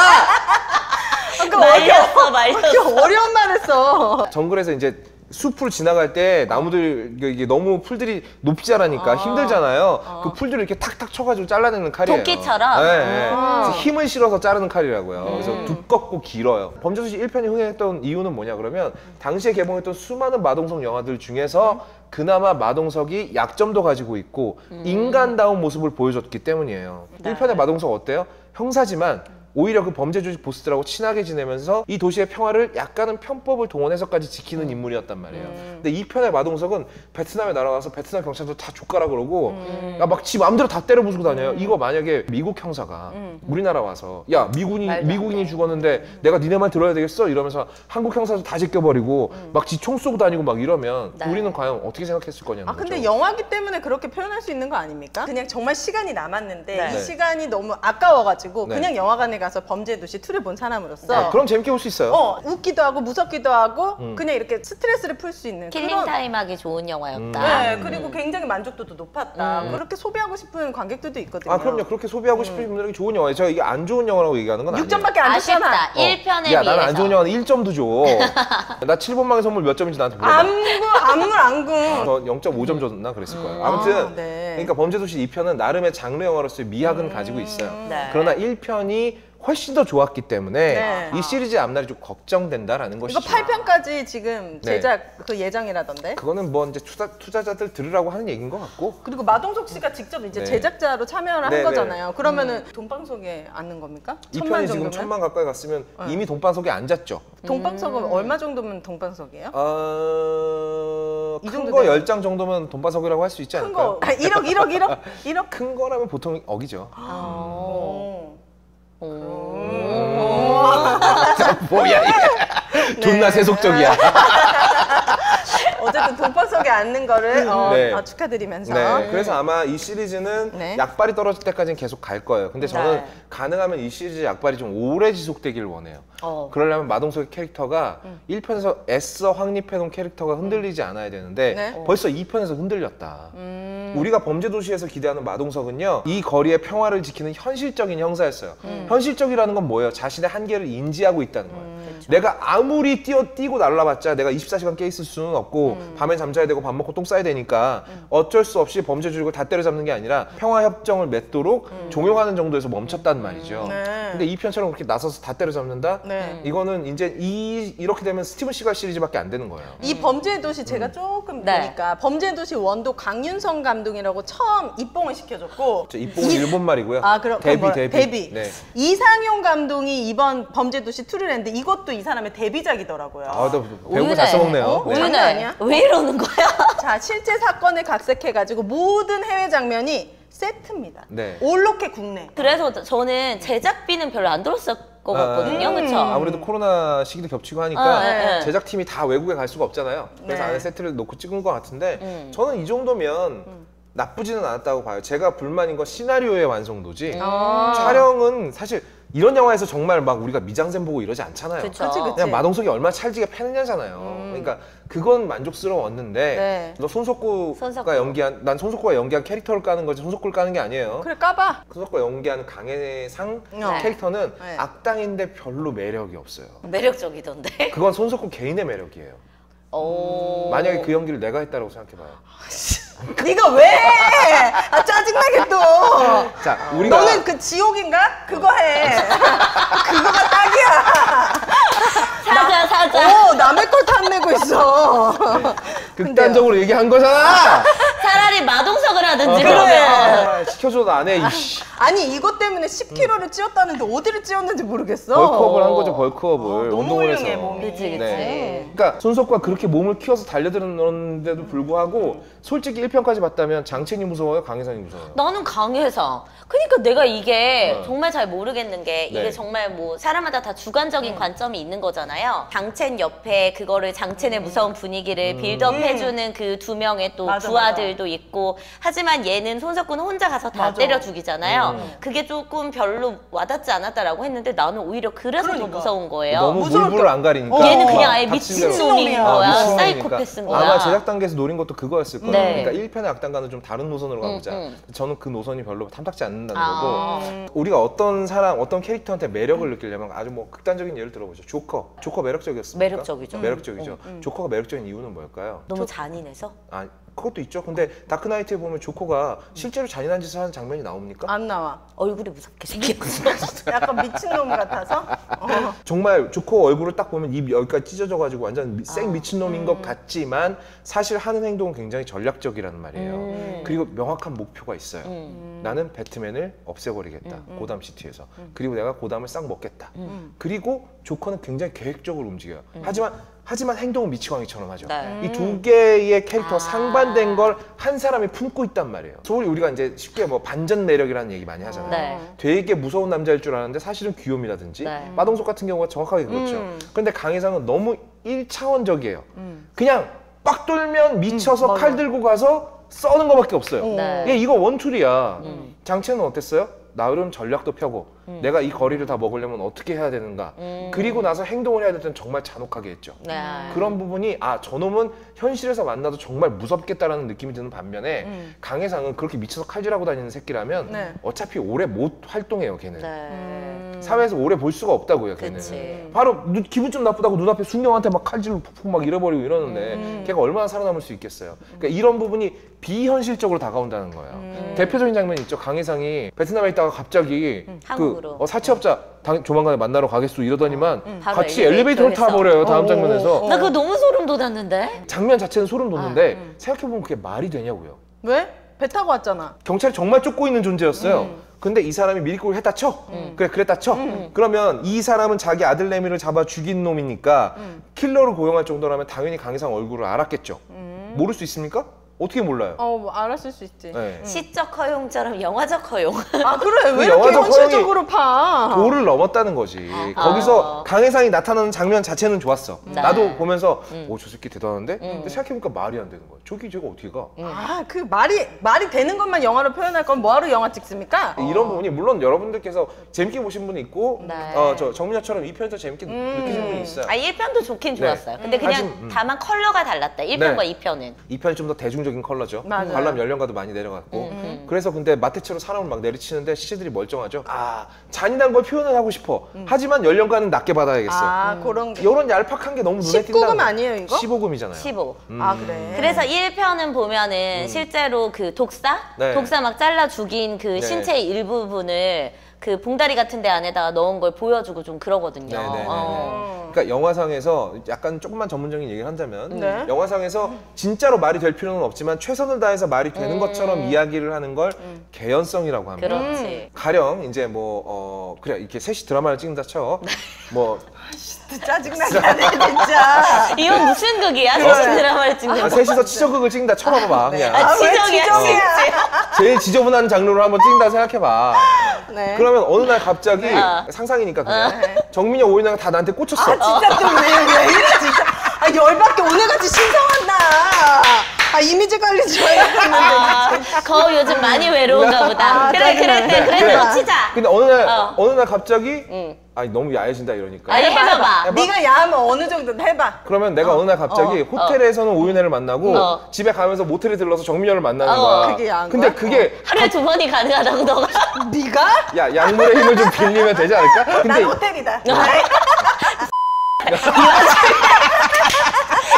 말렸어. 어려운 말 했어. 정글에서 이제 숲을 지나갈 때 나무들 이게 너무 풀들이 높이 자라니까 힘들잖아요. 그 풀들을 이렇게 탁탁 쳐가지고 잘라내는 칼이에요. 도끼처럼? 네, 네. 그래서 힘을 실어서 자르는 칼이라고요. 그래서 두껍고 길어요. 범죄도시 1편이 흥행했던 이유는 뭐냐 그러면 당시에 개봉했던 수많은 마동석 영화들 중에서 그나마 마동석이 약점도 가지고 있고 인간다운 모습을 보여줬기 때문이에요. 1편의 마동석 어때요? 형사지만 오히려 그 범죄 조직 보스들하고 친하게 지내면서 이 도시의 평화를 약간은 편법을 동원해서까지 지키는 인물이었단 말이에요. 근데 2편의 마동석은 베트남에 날아가서 베트남 경찰도 다 족가라 그러고 막 지 마음대로 다 때려 부수고 다녀요. 이거 만약에 미국 형사가 우리나라 와서 야 미국인이 죽었는데 내가 니네 말 들어야 되겠어? 이러면서 한국 형사도 다 제껴버리고 막 지 총 쏘고 다니고 막 이러면 네. 우리는 과연 어떻게 생각했을 거냐는 아 근데 거죠. 영화기 때문에 그렇게 표현할 수 있는 거 아닙니까? 그냥 정말 시간이 남았는데 네. 이 시간이 너무 아까워가지고 네. 그냥 영화관에 가서 범죄도시 2를 본 사람으로서 그럼 재밌게 볼 수 있어요. 웃기도 하고 무섭기도 하고 그냥 이렇게 스트레스를 풀 수 있는 킬링 타임하기 좋은 영화였다. 네, 그리고 굉장히 만족도도 높았다. 그렇게 소비하고 싶은 관객들도 있거든요. 아 그럼요. 그렇게 소비하고 싶으신 분들에게 좋은 영화예요. 제가 이게 안 좋은 영화라고 얘기하는 건 아니에요. 6점밖에 안 줬잖아. 아쉽다. 1편에 비해서. 야 나는 안 좋은 영화는 1점도 줘. 나 7번방의 선물 몇 점인지 나한테 물어봐. 안물. 저 0.5점 줬나 그랬을 거예요. 아무튼 네. 그러니까 범죄도시 2편은 나름의 장르 영화로서의 미학은 가지고 있어요. 네. 그러나 1편이 훨씬 더 좋았기 때문에 네. 이 시리즈의 앞날이 좀 걱정된다라는 것이죠. 이거 8편까지 지금 네. 제작 그 예정이라던데. 그거는 뭐 이제 투자자들 들으라고 하는 얘기인 것 같고. 그리고 마동석 씨가 직접 이제 네. 제작자로 참여를 네, 한 네. 거잖아요. 그러면은 돈방석에 앉는 겁니까? 2편이 지금 1000만 가까이 갔으면 이미 돈방석에 앉았죠. 돈방석은 얼마 정도면 돈방석이에요? 큰 이 정도 거 되면- 10장 정도면 돈방석이라고 할 수 있지 큰 않을까요? 거 1억? 큰 거라면 보통 억이죠. 뭐야 이게. 존나 세속적이야. 어쨌든 동방석에 앉는 거를 네. 축하드리면서. 네, 그래서 아마 이 시리즈는 네. 약발이 떨어질 때까지는 계속 갈 거예요. 근데 저는 네. 가능하면 이 시리즈 약발이 좀 오래 지속되기를 원해요. 그러려면 마동석의 캐릭터가 1편에서 애써 확립해놓은 캐릭터가 흔들리지 않아야 되는데 네. 벌써 2편에서 흔들렸다. 우리가 범죄도시에서 기대하는 마동석은요, 이 거리의 평화를 지키는 현실적인 형사였어요. 현실적이라는 건 뭐예요? 자신의 한계를 인지하고 있다는 거예요. 내가 아무리 뛰고 날라봤자 내가 24시간 깨 있을 수는 없고 밤에 잠자야 되고 밥 먹고 똥 싸야 되니까 어쩔 수 없이 범죄 조직을 다 때려잡는 게 아니라 평화협정을 맺도록 종용하는 정도에서 멈췄단 말이죠. 근데 2편처럼 그렇게 나서서 다 때려잡는다? 네. 이거는 이제 이렇게 되면 스티븐 시갈 시리즈밖에 안 되는 거예요. 이 범죄의 도시 제가 조금 네. 보니까 범죄의 도시 원도 강윤성 감독이라고 처음 입봉을 시켜줬고 입봉은 일본 말이고요. 그럼 데뷔. 네. 이상용 감독이 이번 범죄의 도시 2를 했는데 이것도 이 사람의 데뷔작이더라고요. 나 배우고 잘 써먹네요. 네. 장난 아니야? 왜 이러는 거야? 자, 실제 사건을 각색해가지고 모든 해외 장면이 세트입니다. 네. 올로케 국내. 그래서 저는 제작비는 별로 안 들었을 것 같거든요. 그쵸? 아무래도 코로나 시기도 겹치고 하니까 네. 제작팀이 다 외국에 갈 수가 없잖아요. 그래서 네. 안에 세트를 놓고 찍은 것 같은데 저는 이 정도면 나쁘지는 않았다고 봐요. 제가 불만인 건 시나리오의 완성도지 촬영은 사실 이런 영화에서 정말 막 우리가 미장센 보고 이러지 않잖아요. 그쵸. 그치, 그치. 그냥 마동석이 얼마나 찰지게 패느냐잖아요. 그러니까 그건 만족스러웠는데 네. 너 손석구가 손석구. 연기한 난 손석구가 연기한 캐릭터를 까는 거지 손석구를 까는 게 아니에요. 그래, 까봐. 손석구가 연기하는 강혜상 네. 캐릭터는 네. 악당인데 별로 매력이 없어요. 매력적이던데. 그건 손석구 개인의 매력이에요. 만약에 그 연기를 내가 했다고 생각해봐요. 네가 왜? 짜증나게 또. 자, 우리가 너는 그 지옥인가? 그거 해. 그거가 딱이야. 사자. 남의 걸 탐내고 있어. 극단적으로 얘기한 거잖아. 차라리 마동석을 하든지 그래. 그러면. 시켜줘도 안 해. 이씨. 아니 이것 때문에 10kg를 찌웠다는데 어디를 찌웠는지 모르겠어. 벌크업을 한 거죠. 벌크업을 너무 운동을 해서. 훌륭해 몸이. 그치, 그치. 네. 그러니까 손석구가 그렇게 몸을 키워서 달려드는데도 불구하고 솔직히 1편까지 봤다면 장첸이 무서워요, 강혜상이 무서워요. 나는 강혜상. 그러니까 내가 이게 정말 잘 모르겠는 게 이게 네. 정말 뭐 사람마다 다 주관적인 관점이 있는 거잖아요. 장첸 옆에 그거를 장첸의 무서운 분위기를 빌드업해주는 그 두 명의 또 맞아, 부하들도 있고 하지만 얘는 손석구는 혼자 가서 다 맞아. 때려 죽이잖아요. 그게 조금 별로 와닿지 않았다라고 했는데 나는 오히려 그래서 더 그러니까. 무서운 거예요. 너무 무서울 물불을 안 가리니까. 얘는 그냥 아예 닥친 미친 대로. 놈인 미친놈이야. 거야. 미친놈이니까. 사이코패스인 거야. 아마 제작 단계에서 노린 것도 그거였을 거예요. 네. 그러니까 1편의 악당과는 좀 다른 노선으로 가보자. 저는 그 노선이 별로 탐탁지 않는다는 아. 거고 우리가 어떤 사람, 어떤 캐릭터한테 매력을 느끼려면 아주 뭐 극단적인 예를 들어보죠. 조커 매력적이었습니까? 매력적이죠. 매력적이죠. 조커가 매력적인 이유는 뭘까요? 너무 잔인해서? 아, 그것도 있죠. 근데 다크나이트에 보면 조커가 실제로 잔인한 짓을 하는 장면이 나옵니까? 안 나와. 얼굴이 무섭게 생겼어. 약간 미친놈 같아서. 정말 조커 얼굴을 딱 보면 입 여기까지 찢어져가지고 완전 생 미친놈인 것 같지만 사실 하는 행동은 굉장히 전략적이라는 말이에요. 그리고 명확한 목표가 있어요. 나는 배트맨을 없애버리겠다. 고담시티에서. 그리고 내가 고담을 싹 먹겠다. 그리고 조커는 굉장히 계획적으로 움직여요. 하지만 행동은 미치광이처럼 하죠. 네. 이 두 개의 캐릭터 상반된 걸 한 사람이 품고 있단 말이에요. 소위 우리가 이제 쉽게 뭐 반전 매력이라는 얘기 많이 하잖아요. 네. 되게 무서운 남자일 줄 알았는데 사실은 귀요미라든지 네. 마동석 같은 경우가 정확하게 그렇죠. 그런데 강혜상은 너무 1차원적이에요. 그냥 빡 돌면 미쳐서 칼 들고 가서 써는 것밖에 없어요. 네. 이거 원툴이야. 장첸은 어땠어요? 나름 전략도 펴고 내가 이 거리를 다 먹으려면 어떻게 해야 되는가. 그리고 나서 행동을 해야 될 때는 정말 잔혹하게 했죠. 네. 그런 부분이 저놈은 현실에서 만나도 정말 무섭겠다라는 느낌이 드는 반면에 강혜상은 그렇게 미쳐서 칼질하고 다니는 새끼라면 네. 어차피 오래 못 활동해요, 걔는. 네. 사회에서 오래 볼 수가 없다고요, 걔는. 그치. 바로 기분 좀 나쁘다고 눈앞에 숙녀한테 막 칼질로 푹푹 막 잃어버리고 이러는데 걔가 얼마나 살아남을 수 있겠어요. 그러니까 이런 부분이 비현실적으로 다가온다는 거예요. 대표적인 장면이 있죠. 강혜상이 베트남에 있다가 갑자기 한국으로. 사채업자 조만간에 만나러 가겠소 이러더니만 바로 같이 엘리베이터를 엘리베이터에서. 타버려요. 다음 장면에서. 나 그거 너무 소름 돋았는데? 장면 자체는 소름 돋는데 생각해보면 그게 말이 되냐고요. 왜? 배 타고 왔잖아. 경찰이 정말 쫓고 있는 존재였어요. 근데 이 사람이 미리꼴을 했다 쳐. 그래, 그랬다 쳐. 그러면 이 사람은 자기 아들 내미를 잡아 죽인 놈이니까 킬러를 고용할 정도라면 당연히 강혜상 얼굴을 알았겠죠. 모를 수 있습니까? 어떻게 몰라요? 뭐 알았을 수 있지. 네. 시적 허용처럼 영화적 허용. 아 그래 그 왜 이렇게 영화적 현실적으로 파? 도를 넘었다는 거지. 거기서 강혜상이 나타나는 장면 자체는 좋았어. 네. 나도 보면서 오, 저 새끼 대단한데? 근데 생각해보니까 말이 안 되는 거야. 저기 저거 어떻게 가? 아 그 말이 되는 것만 영화로 표현할 건 뭐하러 영화 찍습니까? 이런 부분이 물론 여러분들께서 재밌게 보신 분이 있고 네. 저 정민아처럼 2편에서 재밌게 느끼시는 분이 있어요. 1편도 좋긴 좋았어요. 근데 그냥 다만 컬러가 달랐다. 1편과 네. 2편은. 2편이 좀 더 대중적인 컬러죠. 맞아요. 관람 연령가도 많이 내려갔고. 그래서 근데 마태처럼 사람을 막 내리치는데 시체들이 멀쩡하죠. 아, 잔인한 걸 표현을 하고 싶어. 하지만 연령가는 낮게 받아야겠어. 아 그런 게. 이런 얄팍한 게 너무 눈에 19금 띈다. 아니에요, 이거? 15금이잖아요. 15. 아 그래. 그래서 1편은 보면은 실제로 그 독사? 네. 독사 막 잘라 죽인 그 네. 신체의 일부분을 그 봉다리 같은 데 안에다가 넣은 걸 보여주고 좀 그러거든요. 네네네. 어. 그러니까 영화상에서 약간 조금만 전문적인 얘기를 한다면 네. 영화상에서 진짜로 말이 될 필요는 없지만 최선을 다해서 말이 되는 것처럼 이야기를 하는 걸 개연성이라고 합니다. 그렇지. 가령 이제 뭐 그래 이렇게 셋이 드라마를 찍는다 쳐. 뭐 짜증나게 하네 진짜. 이건 무슨 극이야? 그래. 무슨 드라마를 찍는 거? 셋이서 치적극을 찍는다 쳐봐봐 그냥. 아, 왜 지정이야, 지정이야? 제일 지저분한 장르로 한번 찍는다 생각해봐. 네. 그러면 어느 날 갑자기 상상이니까 그냥 정민이 오윤아가 다 나한테 꽂혔어. 아 진짜 좀 왜 이래 진짜. 아 열받게 오늘같이 신성한 날. 아 이미지 관리 좀 해야겠는데. 거 요즘 많이 외로운가 보다. 아, 그래, 짜증나네. 그래, 놓치자. 근데 어느 날 갑자기 아니 너무 야해진다 이러니까. 아니, 해봐봐. 네가 야하면 어느 정도는 해봐. 그러면 내가 어느 날 갑자기 호텔에서는 오윤혜를 만나고 집에 가면서 모텔에 들러서 정민현을 만나는 거야. 그게 야한 근데 거야? 그게 하루에 2번이 가능하다고 너가. 네가? 야 양물의 힘을 좀 빌리면 되지 않을까? 근데 난 호텔이다.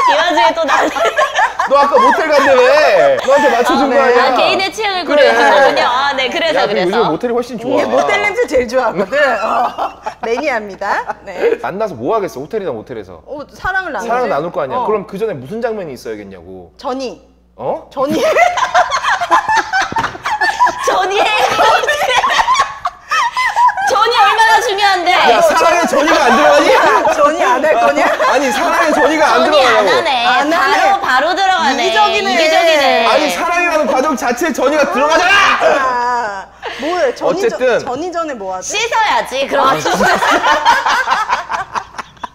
이 와중에 또 나는. 너 아까 모텔 간다며. 너한테 맞춰준 거 아니야? 아, 개인의 취향을 그래. 고려해주는군요. 아, 네, 그래서, 야, 근데 요즘 그래서. 모텔이 훨씬 좋아. 이게 모텔 냄새 제일 좋아하거든. 매니아입니다. 네. 만나서 뭐 하겠어? 호텔이나 모텔에서. 사랑을 나누지. 사랑을 나눌 거 아니야. 어. 그럼 그 전에 무슨 장면이 있어야겠냐고. 전이. 어? 전이. 전이해. 전이 얼마나 중요한데. 야 사랑의 전이가 안 들어가니? 전이 안 할 거냐? 아니 사랑의 전이가 안 전이 안 들어가냐고. 하네. 안 하네. 바로 들어가네. 이기적이네. 이기적이네. 아니 사랑이라는 과정 자체에 전이가 들어가잖아. 아, 뭐해? 어쨌든. 전이 전에 뭐 하지? 씻어야지. 그럼.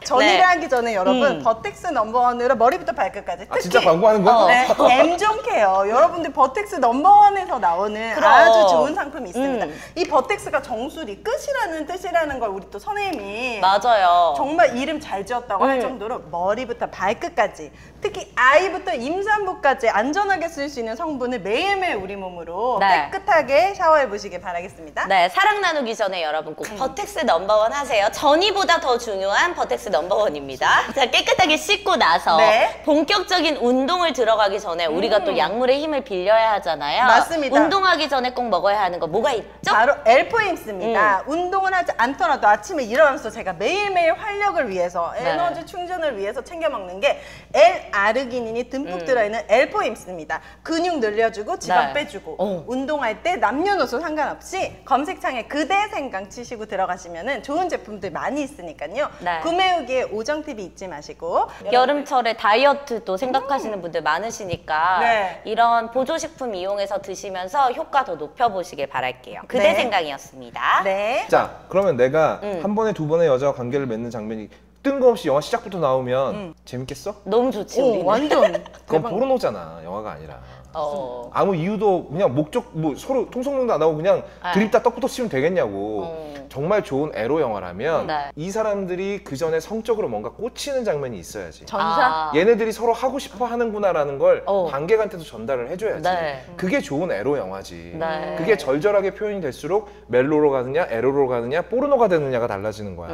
전이를 네. 하기 전에 여러분 버텍스 넘버원으로 머리부터 발끝까지 아 진짜 광고하는 거야? 어. 네, M존 케어. 여러분들 버텍스 넘버원에서 나오는 그럼. 아주 좋은 상품이 있습니다. 이 버텍스가 정수리 끝이라는 뜻이라는 걸 우리 또 선생님이 맞아요. 정말 이름 잘 지었다고 할 정도로 머리부터 발끝까지 특히 아이부터 임산부까지 안전하게 쓸 수 있는 성분을 매일매일 우리 몸으로 네. 깨끗하게 샤워해 보시길 바라겠습니다. 네, 사랑 나누기 전에 여러분 꼭 버텍스 넘버원 하세요. 전이보다 더 중요한 버텍스 넘버원입니다. 자, 깨끗하게 씻고 나서 네. 본격적인 운동을 들어가기 전에 우리가 또 약물의 힘을 빌려야 하잖아요. 맞습니다. 운동하기 전에 꼭 먹어야 하는 거 뭐가 있죠? 바로 L4임스입니다. 운동을 하지 않더라도 아침에 일어나서 제가 매일매일 활력을 위해서 네. 에너지 충전을 위해서 챙겨 먹는 게 L-아르기닌이 듬뿍 들어있는 L4임스입니다. 근육 늘려주고 지방 네. 빼주고 어. 운동할 때 남녀노소 상관없이 검색창에 그대 생강 치시고 들어가시면 좋은 제품들 많이 있으니까요. 네. 구매 후기에 오정팁이 잊지 마시고 여름철에 다이어트도 생각하시는 분들 많으시니까 네. 이런 보조식품 이용해서 드시면서 효과 더 높여보시길 바랄게요. 그대 네. 생강이었습니다. 네. 자 그러면 내가 한 번에 두 번의 여자와 관계를 맺는 장면이 뜬금없이 영화 시작부터 나오면 재밌겠어? 너무 좋지, 오, 우리는. 완전 그건 대박. 포르노잖아 영화가 아니라. 어. 아무 이유도 그냥 목적 뭐 서로 통성명도 안 하고 그냥 네. 드립다 떡부터 치면 되겠냐고. 정말 좋은 에로 영화라면 네. 이 사람들이 그 전에 성적으로 뭔가 꽂히는 장면이 있어야지. 전사? 아. 얘네들이 서로 하고 싶어 하는구나라는 걸 어. 관객한테도 전달을 해줘야지. 네. 그게 좋은 에로 영화지. 네. 그게 절절하게 표현이 될수록 멜로로 가느냐 에로로 가느냐 포르노가 되느냐가 달라지는 거야.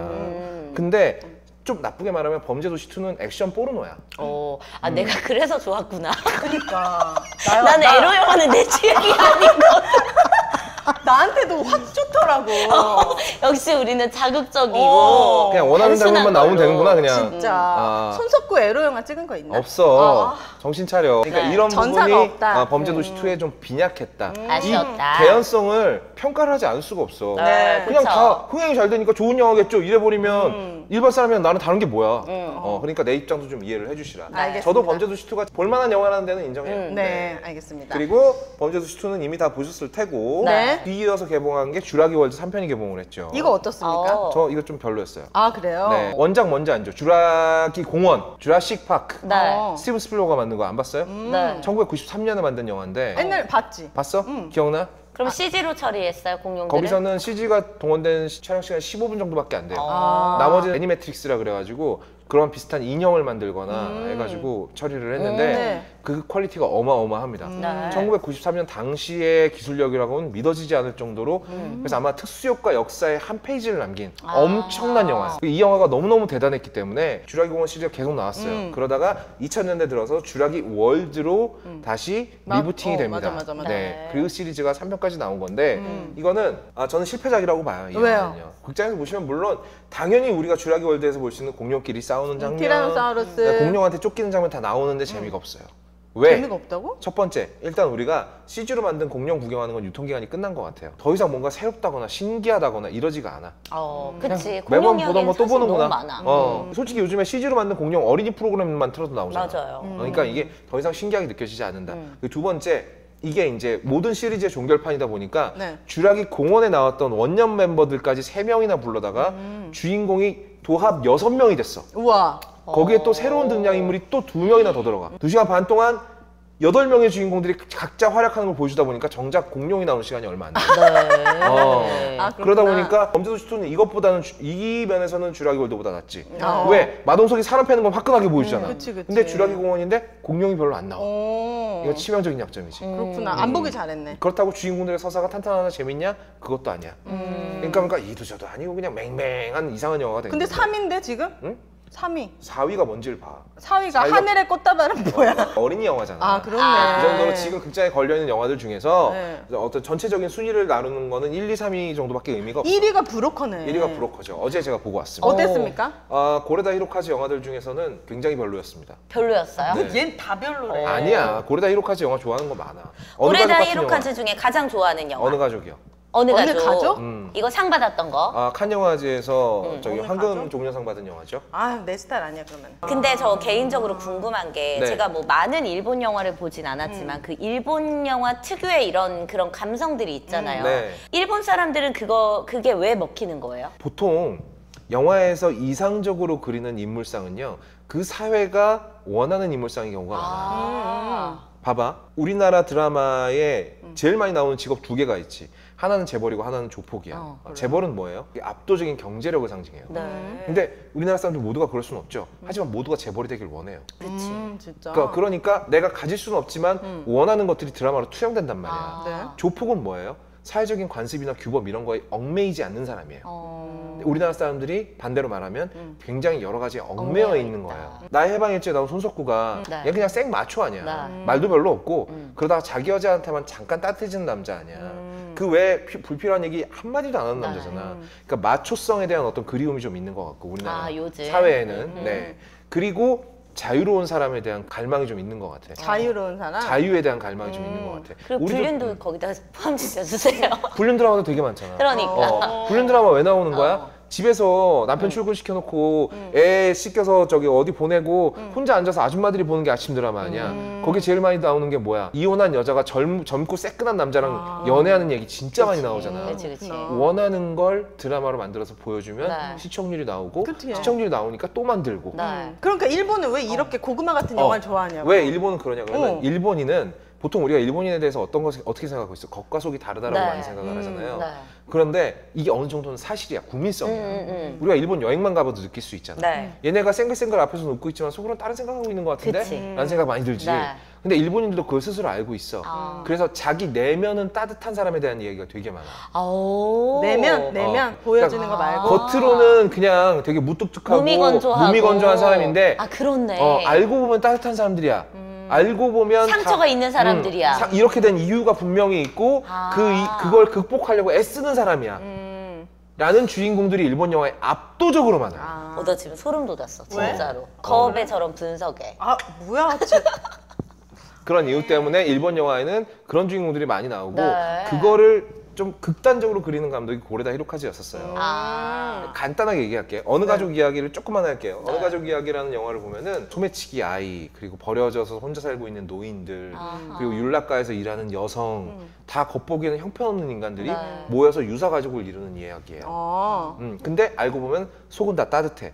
근데 좀 나쁘게 말하면 범죄도시 2는 액션 포르노야. 아, 내가 그래서 좋았구나. 그러니까 난 에로 영화는 내 취향이 아닌 거. 나한테도 확 좋더라고. 역시 우리는 자극적이고 그냥 원하는 단순한 장면만 나오면 걸로. 되는구나 그냥. 진짜. 손석구 에로 영화 찍은 거 있나? 없어. 정신 차려. 그러니까 네. 이런 전사가 부분이 없다. 범죄도시 2에 좀 빈약했다. 아쉬웠다. 이 개연성을 평가를 하지 않을 수가 없어. 네, 그냥 그쵸. 다 흥행이 잘 되니까 좋은 영화겠죠. 이래버리면 일반 사람이랑 나는 다른 게 뭐야. 그러니까 내 입장도 좀 이해를 해주시라. 알겠습니다. 저도 범죄도시 2가 볼만한 영화라는 데는 인정해요. 네, 알겠습니다. 그리고 범죄도시 2는 이미 다 보셨을 테고 네. 뒤이어서 개봉한 게 주라기 월드 3편이 개봉을 했죠. 이거 어떻습니까? 어. 저 이거 좀 별로였어요. 아, 그래요? 네. 원작 뭔지 알죠? 주라기 공원, 주라식 파크. 네. 스티븐 스필버그가 만든 거 안 봤어요? 네. 1993년에 만든 영화인데 옛날 봤지? 봤어? 기억나? 그럼 CG로 처리했어요, 공룡들을? 거기서는 CG가 동원된 촬영 시간 15분 정도밖에 안 돼요. 아. 나머지는 애니매트릭스라 그래가지고 그런 비슷한 인형을 만들거나 해가지고 처리를 했는데 네. 그 퀄리티가 어마어마합니다. 네. 1993년 당시의 기술력이라고는 믿어지지 않을 정도로 그래서 아마 특수효과 역사의 한 페이지를 남긴 엄청난 영화예요. 이 영화가 너무너무 대단했기 때문에 주라기 공원 시리즈가 계속 나왔어요. 그러다가 2000년대 들어서 주라기 월드로 다시 리부팅이 됩니다. 맞아. 네. 그 시리즈가 3편까지 나온 건데 이거는 저는 실패작이라고 봐요. 이 왜요? 영화는요. 극장에서 보시면 물론 당연히 우리가 주라기 월드에서 볼 수 있는 공룡끼리 싸우는 장면, 티라노사우루스. 네, 공룡한테 쫓기는 장면 다 나오는데 재미가 없어요. 왜? 재미가 없다고? 첫 번째, 일단 우리가 CG로 만든 공룡 구경하는 건 유통기한이 끝난 것 같아요. 더 이상 뭔가 새롭다거나 신기하다거나 이러지가 않아. 그치. 매번 공룡 보던 거 또 이야기는 보는구나. 사실 너무 많아. 솔직히 요즘에 CG로 만든 공룡 어린이 프로그램만 틀어도 나오잖아. 맞아요. 그러니까 이게 더 이상 신기하게 느껴지지 않는다. 그리고 두 번째, 이게 이제 모든 시리즈의 종결판이다 보니까 네. 주라기 공원에 나왔던 원년 멤버들까지 3명이나 불러다가 주인공이 도합 6명이 됐어. 우와. 거기에 또 새로운 등장인물이 또 2명이나 더 들어가. 2시간 반 동안 8명의 주인공들이 각자 활약하는 걸 보여주다 보니까 정작 공룡이 나오는 시간이 얼마 안 돼. 네. 아, 그러다 그렇구나. 보니까 범죄도시 2는 이것보다는 이 면에서는 주라기 월드보다 낫지. 어. 왜? 마동석이 사람 패는 건 화끈하게 보여주잖아. 그치. 근데 주라기 공원인데 공룡이 별로 안 나와. 오. 이거 치명적인 약점이지. 그렇구나. 안 보기 잘했네. 그렇다고 주인공들의 서사가 탄탄하나 재밌냐? 그것도 아니야. 그러니까 이도 저도 아니고 그냥 맹맹한 이상한 영화가 된 근데 거야. 3위인데 지금? 응? 3위. 4위가 뭔지를 봐. 4위가 사위가- 하늘의 꽃다발은 뭐야? 어린이 영화잖아. 아, 그렇네. 그 정도로 지금 극장에 걸려있는 영화들 중에서 네. 어떤 전체적인 순위를 나누는 거는 1, 2, 3위 정도밖에 의미가 없어. 1위가 브로커네. 1위가 브로커죠. 어제 제가 보고 왔습니다. 어땠습니까? 고레다 히로카즈 영화들 중에서는 굉장히 별로였습니다. 별로였어요? 네. 얜 다 별로래. 아니야. 고레다 히로카즈 영화 좋아하는 거 많아. 어느 고레다 가족 같은 히로카즈 중에 가장 좋아하는 영화. 어느 가족이요? 어느 어느 가족? 가족? 이거 상 받았던 거. 칸 영화제에서 저기 어느 황금 가족? 종려상 받은 영화죠. 아, 내 스타일 아니야 그러면. 근데 저 개인적으로 궁금한 게 네. 제가 뭐 많은 일본 영화를 보진 않았지만 그 일본 영화 특유의 이런 그런 감성들이 있잖아요. 네. 일본 사람들은 그게 왜 먹히는 거예요? 보통 영화에서 이상적으로 그리는 인물상은요, 그 사회가 원하는 인물상의 경우가 많아요. 봐봐, 우리나라 드라마에 제일 많이 나오는 직업 2개가 있지. 하나는 재벌이고 하나는 조폭이야. 재벌은 뭐예요? 이게 압도적인 경제력을 상징해요. 네. 근데 우리나라 사람들 모두가 그럴 수는 없죠. 하지만 모두가 재벌이 되길 원해요. 그치. 진짜. 그러니까 내가 가질 수는 없지만 원하는 것들이 드라마로 투영된단 말이야. 네. 조폭은 뭐예요? 사회적인 관습이나 규범 이런 거에 얽매이지 않는 사람이에요. 우리나라 사람들이 반대로 말하면 굉장히 여러 가지에 얽매여 얽매여 있는 있다. 거예요. 나의 해방일지에 나온 손석구가 네. 얘 그냥 생 마초 아니야. 네. 말도 별로 없고 그러다가 자기 여자한테만 잠깐 따뜻해지는 남자 아니야. 그 외에 불필요한 얘기 한마디도 안 하는 네. 남자잖아. 그러니까 마초성에 대한 어떤 그리움이 좀 있는 것 같고 우리나라 요즘? 사회에는. 네. 그리고 자유로운 사람에 대한 갈망이 좀 있는 것 같아. 자유로운 사람. 자유에 대한 갈망이 좀 있는 것 같아. 그리고 우리도- 불륜도 거기다 포함시켜주세요. 불륜 드라마도 되게 많잖아. 그러니까. 불륜 드라마 왜 나오는 거야? 집에서 남편 출근시켜놓고 애 씻겨서 저기 어디 보내고 혼자 앉아서 아줌마들이 보는 게 아침 드라마 아니야. 거기 제일 많이 나오는 게 뭐야? 이혼한 여자가 젊고 새끈한 남자랑 연애하는 얘기 진짜 많이 나오잖아. 그치. 원하는 걸 드라마로 만들어서 보여주면 네. 시청률이 나오고 그치. 시청률이 나오니까 또 만들고. 네. 그러니까 일본은 왜 이렇게 고구마 같은 영화를 좋아하냐고. 왜 일본은 그러냐 그러면 어. 일본인은 보통 우리가 일본인에 대해서 어떻게 생각하고 있어? 겉과 속이 다르다라고 네. 많이 생각을 하잖아요. 네. 그런데 이게 어느 정도는 사실이야. 국민성이야. 우리가 일본 여행만 가봐도 느낄 수 있잖아. 네. 얘네가 생글생글 앞에서 웃고 있지만 속으로는 다른 생각하고 있는 것 같은데? 그치. 라는 생각 많이 들지. 네. 근데 일본인들도 그걸 스스로 알고 있어. 그래서 자기 내면은 따뜻한 사람에 대한 이야기가 되게 많아. 아오. 내면 보여지는 거 말고. 겉으로는 그냥 되게 무뚝뚝하고 무미건조하고. 무미건조한 사람인데 아, 그렇네. 알고 보면 따뜻한 사람들이야. 알고 보면 상처가 있는 사람들이야. 이렇게 된 이유가 분명히 있고 그걸 극복하려고 애쓰는 사람이야. 라는 주인공들이 일본 영화에 압도적으로 많아요. 나 지금 소름 돋았어, 왜? 진짜로. 거업에 저런 분석에. 아 뭐야? 그런 이유 때문에 일본 영화에는 그런 주인공들이 많이 나오고 네. 그거를 좀 극단적으로 그리는 감독이 고레다 히로카즈였었어요. 간단하게 얘기할게요. 어느 가족 이야기를 조금만 할게요. 어느 가족 이야기라는 영화를 보면은 소매치기 아이, 그리고 버려져서 혼자 살고 있는 노인들, 그리고 율락가에서 일하는 여성, 다 겉보기에는 형편없는 인간들이 모여서 유사 가족을 이루는 이야기예요. 근데 알고 보면 속은 다 따뜻해.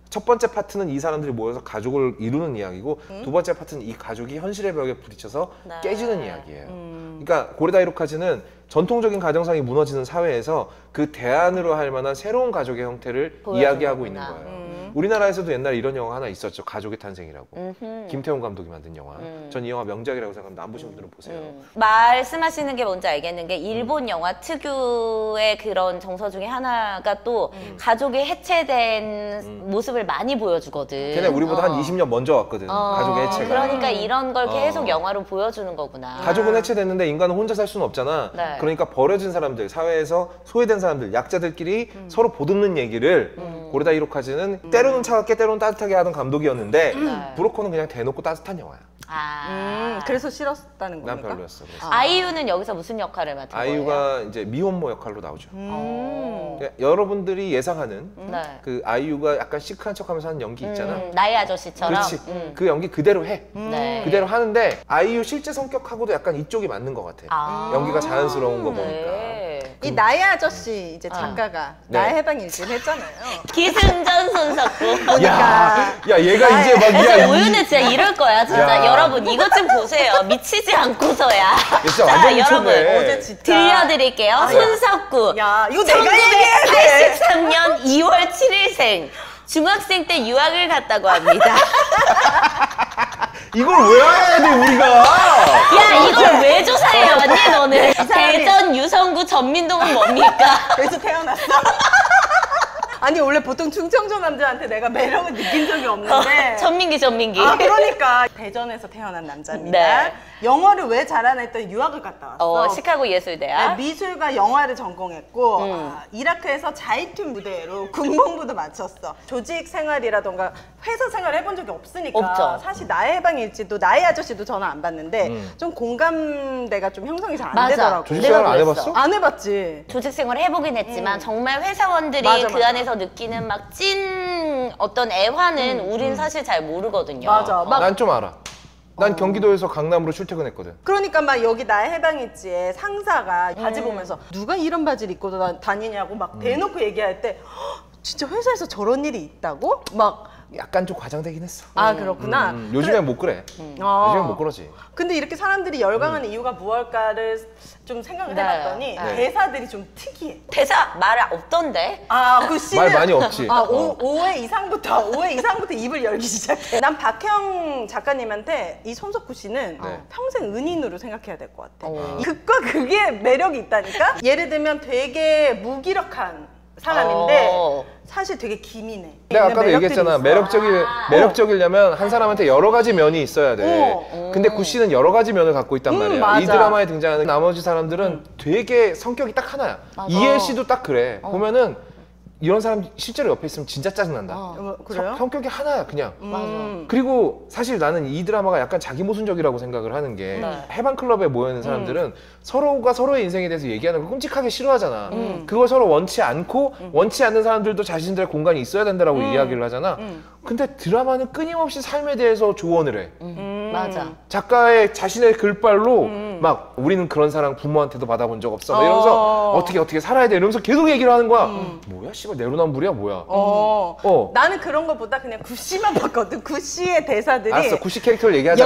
첫 번째 파트는 이 사람들이 모여서 가족을 이루는 이야기고 두 번째 파트는 이 가족이 현실의 벽에 부딪혀서 깨지는 이야기예요. 그러니까 고레다 히로카즈는 전통적인 가정상이 무너지는 사회에서 그 대안으로 할 만한 새로운 가족의 형태를 이야기하고 있는 거예요. 우리나라에서도 옛날에 이런 영화 하나 있었죠. 가족의 탄생이라고. 김태훈 감독이 만든 영화. 전 이 영화 명작이라고 생각합니다. 안 보신 분들은 보세요. 말씀하시는 게 뭔지 알겠는 게 일본 영화 특유의 그런 정서 중에 하나가 또 가족이 해체된 모습을 많이 보여주거든. 걔네 우리보다 한 20년 먼저 왔거든. 가족의 해체가. 그러니까 이런 걸 계속 영화로 보여주는 거구나. 가족은 해체됐는데 인간은 혼자 살 수는 없잖아. 네. 그러니까 버려진 사람들, 사회에서 소외된 사람들, 약자들끼리 서로 보듬는 얘기를 고레다 히로카즈는 때로는 차갑게 때로는 따뜻하게 하던 감독이었는데 브로커는 그냥 대놓고 따뜻한 영화야. 그래서 싫었다는 겁니까? 난 별로였어. 그래서. 아이유는 여기서 무슨 역할을 맡은 거예요? 아이유가 이제 미혼모 역할로 나오죠. 여러분들이 예상하는 네. 그 아이유가 약간 시크한 척하면서 하는 연기 있잖아. 나의 아저씨처럼. 그렇지. 그 연기 그대로 해. 네. 그대로 하는데 아이유 실제 성격하고도 약간 이쪽이 맞는 것 같아. 연기가 자연스러운 거 보니까. 네. 이 나의 아저씨 이제 작가가 네. 나의 해방 일지를 했잖아요. 기승전 손석구. 야, 얘가 이제 막 진짜 오윤혜 진짜 이럴 거야 진짜. 야. 여러분 이것 좀 보세요. 미치지 않고서야. 진짜 완전 여러분 미쳤네. 어제 진짜 들려드릴게요. 손석구. 야 이거 내가 얘기해야 돼. 1983년 2월 7일생. 중학생 때 유학을 갔다고 합니다. 이걸 왜 해야 돼 우리가? 야 이걸 왜 조사해 왔니 너는? 대전 유성구 전민동은 뭡니까? 여기서 태어났어. 아니 원래 보통 충청도 남자한테 내가 매력을 느낀 적이 없는데 전민기. 아 그러니까 대전에서 태어난 남자입니다. 네. 영어를 왜 잘하나 했더니 유학을 갔다 왔어. 시카고 예술대학. 네, 미술과 영화를 전공했고 이라크에서 자이툰 무대로 군복무도 마쳤어. 조직 생활이라던가 회사 생활 해본 적이 없으니까 없죠. 사실 나의 해방 일지도 나의 아저씨도 저는 안 봤는데 좀 공감대가 좀 형성이 잘 안 맞아. 되더라고. 조직 생활 안 그랬어. 해봤어? 안 해봤지. 조직 생활을 해보긴 했지만 정말 회사원들이 맞아, 그 맞아. 안에서 느끼는 막 찐 어떤 애환은 우린 사실 잘 모르거든요. 맞아. 막 난 좀 알아. 난 경기도에서 강남으로 출퇴근했거든. 그러니까 막 여기 나의 해방일지에 상사가 바지 보면서 누가 이런 바지를 입고 다니냐고 막 대놓고 얘기할 때 "헉, 진짜 회사에서 저런 일이 있다고? 막 약간 좀 과장되긴 했어. 아 그렇구나. 요즘엔 못 그래. 요즘엔 못 그러지. 근데 이렇게 사람들이 열광하는 이유가 무엇일까를 좀 생각을 네. 해봤더니 네. 대사들이 좀 특이해. 대사 말 없던데? 아, 그 씬은 말 많이 없지. 아, 5회 이상부터 입을 열기 시작해. 난 박형 작가님한테 이 손석구 씨는 네. 평생 은인으로 생각해야 될 것 같아. 어. 극과 극의 매력이 있다니까? 예를 들면 되게 무기력한 사람인데 사실 되게 기민해. 내가 있는 아까도 매력들이 얘기했잖아. 있어. 매력적이려면 한 사람한테 여러 가지 면이 있어야 돼. 근데 구 씨는 여러 가지 면을 갖고 있단 말이야. 맞아. 이 드라마에 등장하는 나머지 사람들은 되게 성격이 딱 하나야. 이엘 씨도 딱 그래. 보면은 이런 사람 실제로 옆에 있으면 진짜 짜증난다. 그래요? 성격이 하나야 그냥. 맞아. 그리고 사실 나는 이 드라마가 약간 자기 모순적이라고 생각을 하는 게 해방 클럽에 모여 있는 사람들은 서로가 서로의 인생에 대해서 얘기하는 걸 끔찍하게 싫어하잖아. 그걸 서로 원치 않고 원치 않는 사람들도 자신들의 공간이 있어야 된다라고 이야기를 하잖아. 근데 드라마는 끊임없이 삶에 대해서 조언을 해. 맞아. 작가의 자신의 글발로 막 우리는 그런 사랑 부모한테도 받아본 적 없어. 막 이러면서 어떻게 살아야 돼 이러면서 계속 얘기를 하는 거야. 뭐야 씨발 내로남불이야 뭐야. 나는 그런 것보다 그냥 구씨만 봤거든. 구씨의 대사들이 알았어 구씨 캐릭터를 얘기하자.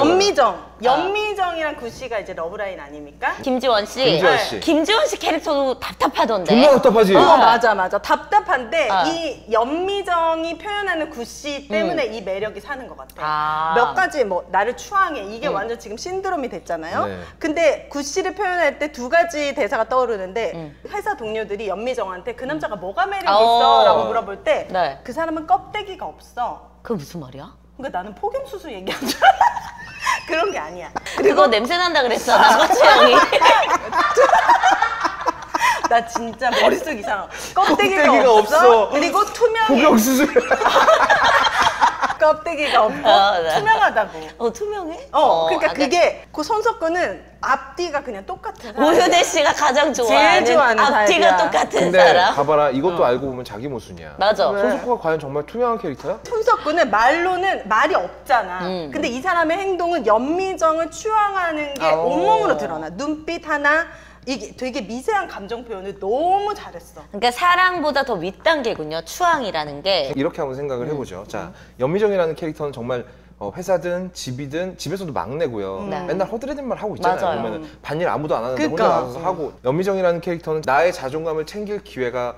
연미정이랑 구씨가 이제 러브라인 아닙니까? 김지원 씨. 김지원 씨. 김지원 씨 캐릭터도 답답하던데. 존나 답답하지. 맞아. 답답한데 이 연미정이 표현하는 구씨 때문에 이 매력이 사는 것 같아. 몇 가지 뭐 나를 추앙해 이게 완전 지금 신드롬이 됐잖아요. 네. 근데 구씨를 표현할 때 두 가지 대사가 떠오르는데 회사 동료들이 연미정한테 그 남자가 뭐가 매력 있어? 라고 물어볼 때 네. 그 사람은 껍데기가 없어. 그게 무슨 말이야? 그러니까 나는 폭염수수 얘기한 줄 알아. 그런 게 아니야. 그거 냄새 난다 그랬잖아, 서채영이. 나 진짜 머릿속 이상. 껍데기가 껍데기가 없어. 그리고 투명해. 복용 수술. 껍데기가 없고 네. 투명하다고. 투명해? 그러니까 아, 그게 그 손석구는 앞뒤가 그냥 똑같은 사람. 오윤혜 씨가 가장 좋아하는 좋아하는 앞뒤가 타입이야. 똑같은 근데 사람. 봐봐라, 이것도 알고 보면 자기 모순이야. 맞아. 왜? 손석구가 과연 정말 투명한 캐릭터야? 손석구는 말로는 말이 없잖아. 근데 이 사람의 행동은 연미정을 추앙하는 게 온몸으로 드러나. 눈빛 하나 이게 되게 미세한 감정 표현을 너무 잘했어. 그러니까 사랑보다 더 윗단계군요. 추앙이라는 게. 이렇게 한번 생각을 해보죠. 자, 연미정이라는 캐릭터는 정말 집이든 집에서도 막내고요. 네. 맨날 허드레는 말 하고 있잖아요. 맞아요. 보면은 반일 아무도 안 하는데 그러니까. 혼자 나서서 하고. 연미정이라는 캐릭터는 나의 자존감을 챙길 기회가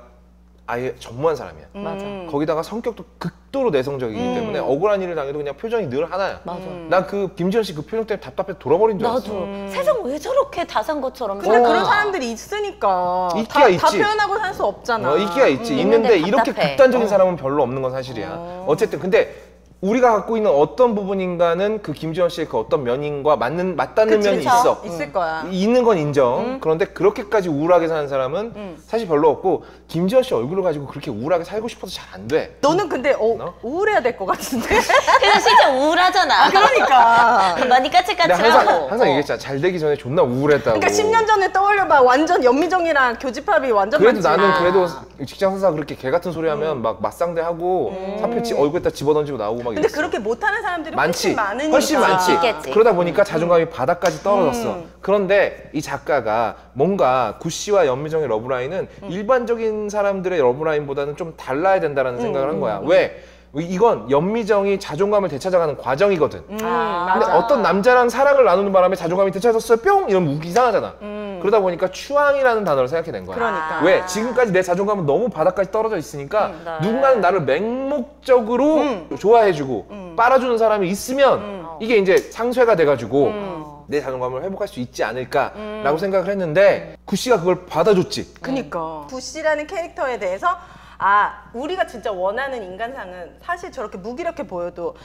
아예 전무한 사람이야. 맞아. 거기다가 성격도 극도로 내성적이기 때문에 억울한 일을 당해도 그냥 표정이 늘 하나야. 맞아. 난 그 김지현 씨 그 표정 때문에 답답해 돌아버린 줄 알았어. 나도 세상 왜 저렇게 다산 것처럼 근데 살아? 그런 사람들이 있으니까 있기야 다 있지. 표현하고 살 수 없잖아. 있기야 있지. 있는데 있는데 이렇게 답답해. 극단적인 사람은 별로 없는 건 사실이야. 어쨌든 근데 우리가 갖고 있는 어떤 부분인가는 그 김지현 씨의 그 어떤 면인과 맞닿는 면이 그쵸? 있어. 있을 거야. 있는 건 인정. 그런데 그렇게까지 우울하게 사는 사람은 사실 별로 없고 김지현 씨 얼굴을 가지고 그렇게 우울하게 살고 싶어도 잘 안 돼. 너는 근데 너? 우울해야 될 것 같은데? 그래서 진짜 우울하잖아. 그러니까. 많이 내가 까칠까칠하고. 항상 얘기했잖아. 잘 되기 전에 존나 우울했다고. 그러니까 10년 전에 떠올려봐. 완전 연미정이랑 교집합이 완전 그래도 많지. 나는 그래도 직장 상사 그렇게 개 같은 소리 하면 막 맞상대하고 사표 얼굴에다 집어던지고 나오고 막 근데 이랬어. 그렇게 못하는 사람들이 많지. 훨씬 많으니까. 훨씬 많지. 있겠지. 그러다 보니까 자존감이 바닥까지 떨어졌어. 그런데 이 작가가 뭔가 구씨와 연미정의 러브라인은 일반적인 사람들의 러브라인보다는 좀 달라야 된다라는 생각을 한 거야. 왜? 이건 연미정이 자존감을 되찾아가는 과정이거든. 근데 맞아. 어떤 남자랑 사랑을 나누는 바람에 자존감이 되찾았어요. 뿅! 이러면 웃기 이상하잖아. 그러다 보니까 추앙이라는 단어를 생각해낸 거야. 그러니까. 왜? 지금까지 내 자존감은 너무 바닥까지 떨어져 있으니까 누군가는 나를 맹목적으로 좋아해주고 빨아주는 사람이 있으면 이게 이제 상쇄가 돼가지고 내 자존감을 회복할 수 있지 않을까라고 생각을 했는데 구씨가 그걸 받아줬지. 그니까. 구씨라는 캐릭터에 대해서 우리가 진짜 원하는 인간상은 사실 저렇게 무기력해 보여도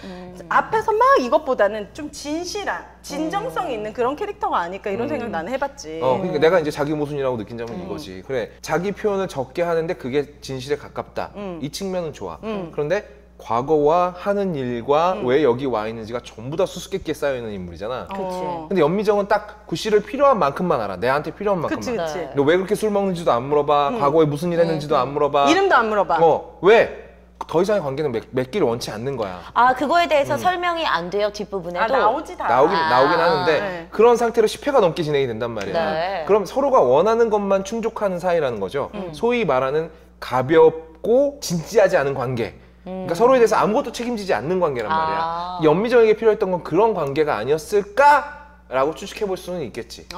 앞에서 막 이것보다는 좀 진실한, 진정성이 있는 그런 캐릭터가 아닐까 이런 생각 나는 해봤지. 그러니까 내가 이제 자기 모순이라고 느낀 점은 이거지. 그래, 자기 표현을 적게 하는데 그게 진실에 가깝다. 이 측면은 좋아. 그런데 과거와 하는 일과 왜 여기 와 있는지가 전부 다 수수께끼에 쌓여있는 인물이잖아. 그치. 근데 연미정은 딱 구씨를 필요한 만큼만 알아. 내한테 필요한 만큼만. 그치, 그치. 네. 너 왜 그렇게 술 먹는지도 안 물어봐. 과거에 무슨 일 했는지도 안 물어봐. 이름도 안 물어봐. 왜? 더 이상의 관계는 맺기를 원치 않는 거야. 그거에 대해서 설명이 안 돼요, 뒷부분에도. 나오지 다. 나오긴 하는데 네. 그런 상태로 10회가 넘게 진행이 된단 말이야. 네. 그럼 서로가 원하는 것만 충족하는 사이라는 거죠. 소위 말하는 가볍고 진지하지 않은 관계. 그러니까 서로에 대해서 아무것도 책임지지 않는 관계란 말이야. 연미정에게 필요했던 건 그런 관계가 아니었을까라고 추측해 볼 수는 있겠지.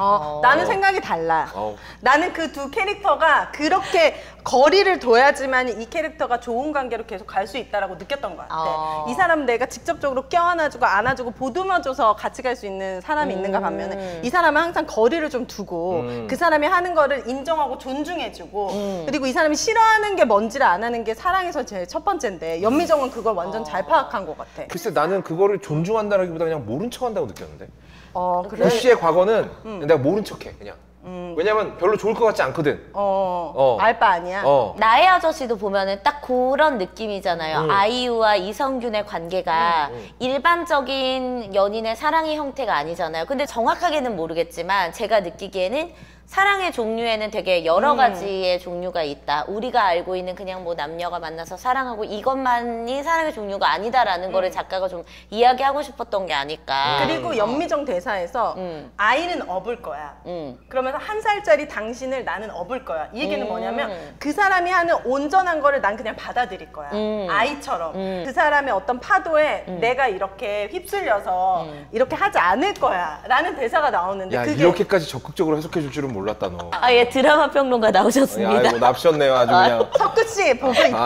나는 생각이 달라. 나는 그 두 캐릭터가 그렇게 거리를 둬야지만 이 캐릭터가 좋은 관계로 계속 갈 수 있다라고 느꼈던 것 같아. 이 사람은 내가 직접적으로 껴안아주고 안아주고 보듬어줘서 같이 갈 수 있는 사람이 있는가 반면에 이 사람은 항상 거리를 좀 두고 그 사람이 하는 거를 인정하고 존중해주고 그리고 이 사람이 싫어하는 게 뭔지를 안 하는 게 사랑에서 제일 첫 번째인데 연미정은 그걸 완전 잘 파악한 것 같아. 글쎄 나는 그거를 존중한다라기보다 그냥 모른 척한다고 느꼈는데. 그래? 구씨의 과거는 내가 모른 척해 그냥. 왜냐면 별로 좋을 것 같지 않거든. 알 바 아니야. 나의 아저씨도 보면은 딱 그런 느낌이잖아요. 아이유와 이성균의 관계가 일반적인 연인의 사랑의 형태가 아니잖아요. 근데 정확하게는 모르겠지만 제가 느끼기에는 사랑의 종류에는 되게 여러 가지의 종류가 있다. 우리가 알고 있는 그냥 뭐 남녀가 만나서 사랑하고 이것만이 사랑의 종류가 아니다라는 거를 작가가 좀 이야기하고 싶었던 게 아닐까. 그리고 연미정 대사에서 아이는 업을 거야. 그러면서 1살짜리 당신을 나는 업을 거야. 이 얘기는 뭐냐면 그 사람이 하는 온전한 거를 난 그냥 받아들일 거야. 아이처럼. 그 사람의 어떤 파도에 내가 이렇게 휩쓸려서 이렇게 하지 않을 거야. 라는 대사가 나오는데 야 그게 이렇게까지 적극적으로 해석해 줄 줄은 몰랐다 너. 예, 드라마 평론가 나오셨습니다. 아이고 납셨네요 아주 그냥. 석구 씨 보고 있죠?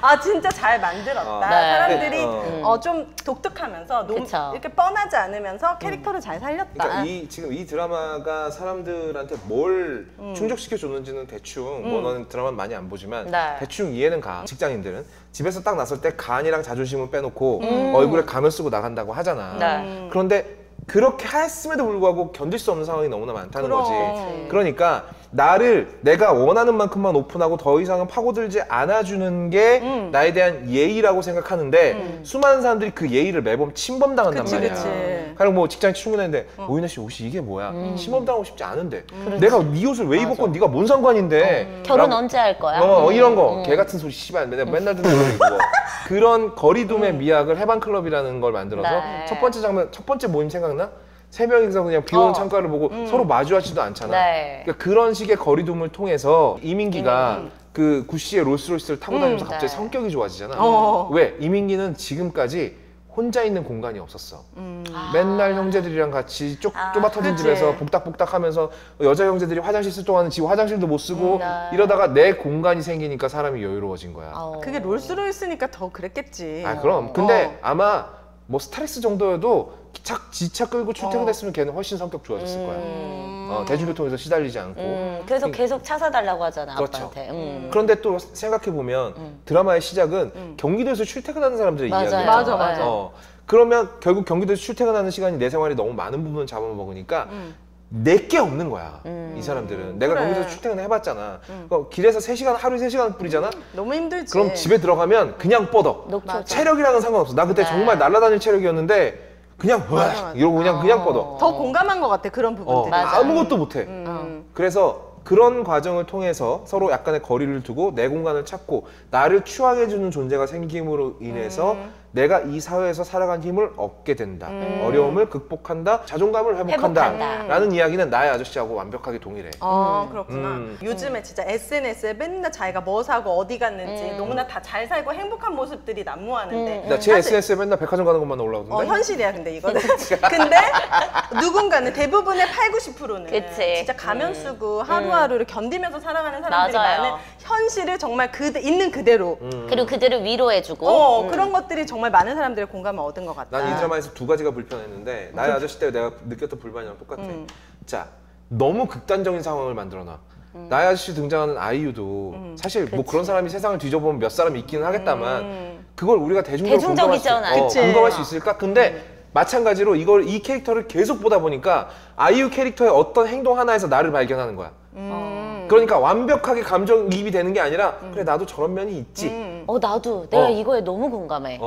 아 진짜 잘 만들었다. 네. 사람들이 좀 독특하면서 그쵸. 이렇게 뻔하지 않으면서 캐릭터를 잘 살렸다. 그러니까 지금 이 드라마가 사람들한테 뭘 충족시켜 줬는지는 대충 뭐 너는 드라마 많이 안 보지만 네. 대충 이해는 가. 직장인들은 집에서 딱 나설 때 간이랑 자존심을 빼놓고 얼굴에 가면 쓰고 나간다고 하잖아. 네. 그런데 그렇게 했음에도 불구하고 견딜 수 없는 상황이 너무나 많다는 그럼. 거지. 그러니까 나를 내가 원하는 만큼만 오픈하고 더 이상은 파고들지 않아주는 게 나에 대한 예의라고 생각하는데 수많은 사람들이 그 예의를 매번 침범당한단 그치, 말이야. 그치. 가령 뭐 직장 출근했는데 오윤혜 씨 옷이 이게 뭐야? 침범당하고 싶지 않은데 내가 네 옷을 왜 입었고 네가 뭔 상관인데? 결혼 라고- 언제 할 거야? 이런 거. 개 같은 소리 씨발 맨날 듣는 소리 이거. 그런 거리둠의 미학을 해방클럽이라는 걸 만들어서 네. 첫 번째 장면, 첫 번째 모임 생각나? 세 명이서 그냥 비 오는 창가를 보고 서로 마주하지도 않잖아. 네. 그러니까 그런 식의 거리둠을 통해서 이민기가 그 구씨의 롤스로이스를 타고 다니면서 갑자기 네. 성격이 좋아지잖아. 어. 왜? 이민기는 지금까지 혼자 있는 공간이 없었어. 맨날 형제들이랑 같이 좁아 터진 그치. 집에서 복닥복닥 하면서 여자 형제들이 화장실 쓸 동안은 지 화장실도 못 쓰고 네. 이러다가 내 공간이 생기니까 사람이 여유로워진 거야. 그게 롤스로이스니까 더 그랬겠지. 아 그럼 근데 아마 뭐 스타렉스 정도여도 지차 끌고 출퇴근했으면 걔는 훨씬 성격 좋아졌을 거야. 대중교통에서 시달리지 않고. 그래서 계속 차 사달라고 하잖아, 그렇죠. 아빠한테. 그런데 또 생각해 보면 드라마의 시작은 경기도에서 출퇴근하는 사람들의 맞아요. 이야기야. 맞아, 맞아. 그러면 결국 경기도에서 출퇴근하는 시간이 내 생활이 너무 많은 부분을 잡아먹으니까 내게 없는 거야. 이 사람들은. 내가 그래. 경기도에서 출퇴근을 해봤잖아. 길에서 3시간, 하루에 3시간 뿌리잖아? 너무 힘들지. 그럼 집에 들어가면 그냥 뻗어. 녹초죠. 체력이랑은 상관없어. 나 그때 네. 정말 날아다닐 체력이었는데 그냥 맞아. 이러고 그냥 뻗어. 더 공감한 것 같아 그런 부분들이. 맞아. 아무것도 못해. 그래서 그런 과정을 통해서 서로 약간의 거리를 두고 내 공간을 찾고 나를 추앙해주는 존재가 생김으로 인해서 내가 이 사회에서 살아간 힘을 얻게 된다. 어려움을 극복한다. 자존감을 회복한다. 회복한다. 라는 이야기는 나의 아저씨하고 완벽하게 동일해. 그렇구나. 요즘에 진짜 SNS에 맨날 자기가 뭐 사고 어디 갔는지 너무나 다 잘 살고 행복한 모습들이 난무하는데 나 제 사실- SNS에 맨날 백화점 가는 것만 올라오던데? 현실이야 근데 이거는. 근데 누군가는 대부분의 80~90%는 그치. 진짜 가면 쓰고 하루하루를 견디면서 살아가는 사람들이 맞아요. 많은 현실을 정말 있는 그대로 그리고 그들을 위로해주고. 그런 것들이 정말 많은 사람들의 공감을 얻은 것 같다. 난 이 드라마에서 두 가지가 불편했는데 나의 아저씨 때 내가 느꼈던 불만이랑 똑같아. 자, 너무 극단적인 상황을 만들어놔. 나의 아저씨 등장하는 아이유도 사실 뭐 그런 사람이 세상을 뒤져보면 몇 사람 있기는 하겠다만 그걸 우리가 대중적이잖아. 그치. 공감할 수 있을까? 근데 마찬가지로 이 캐릭터를 계속 보다 보니까 아이유 캐릭터의 어떤 행동 하나에서 나를 발견하는 거야. 그러니까 완벽하게 감정이입이 되는 게 아니라 그래 나도 저런 면이 있지. 나도. 내가 어. 이거에 너무 공감해.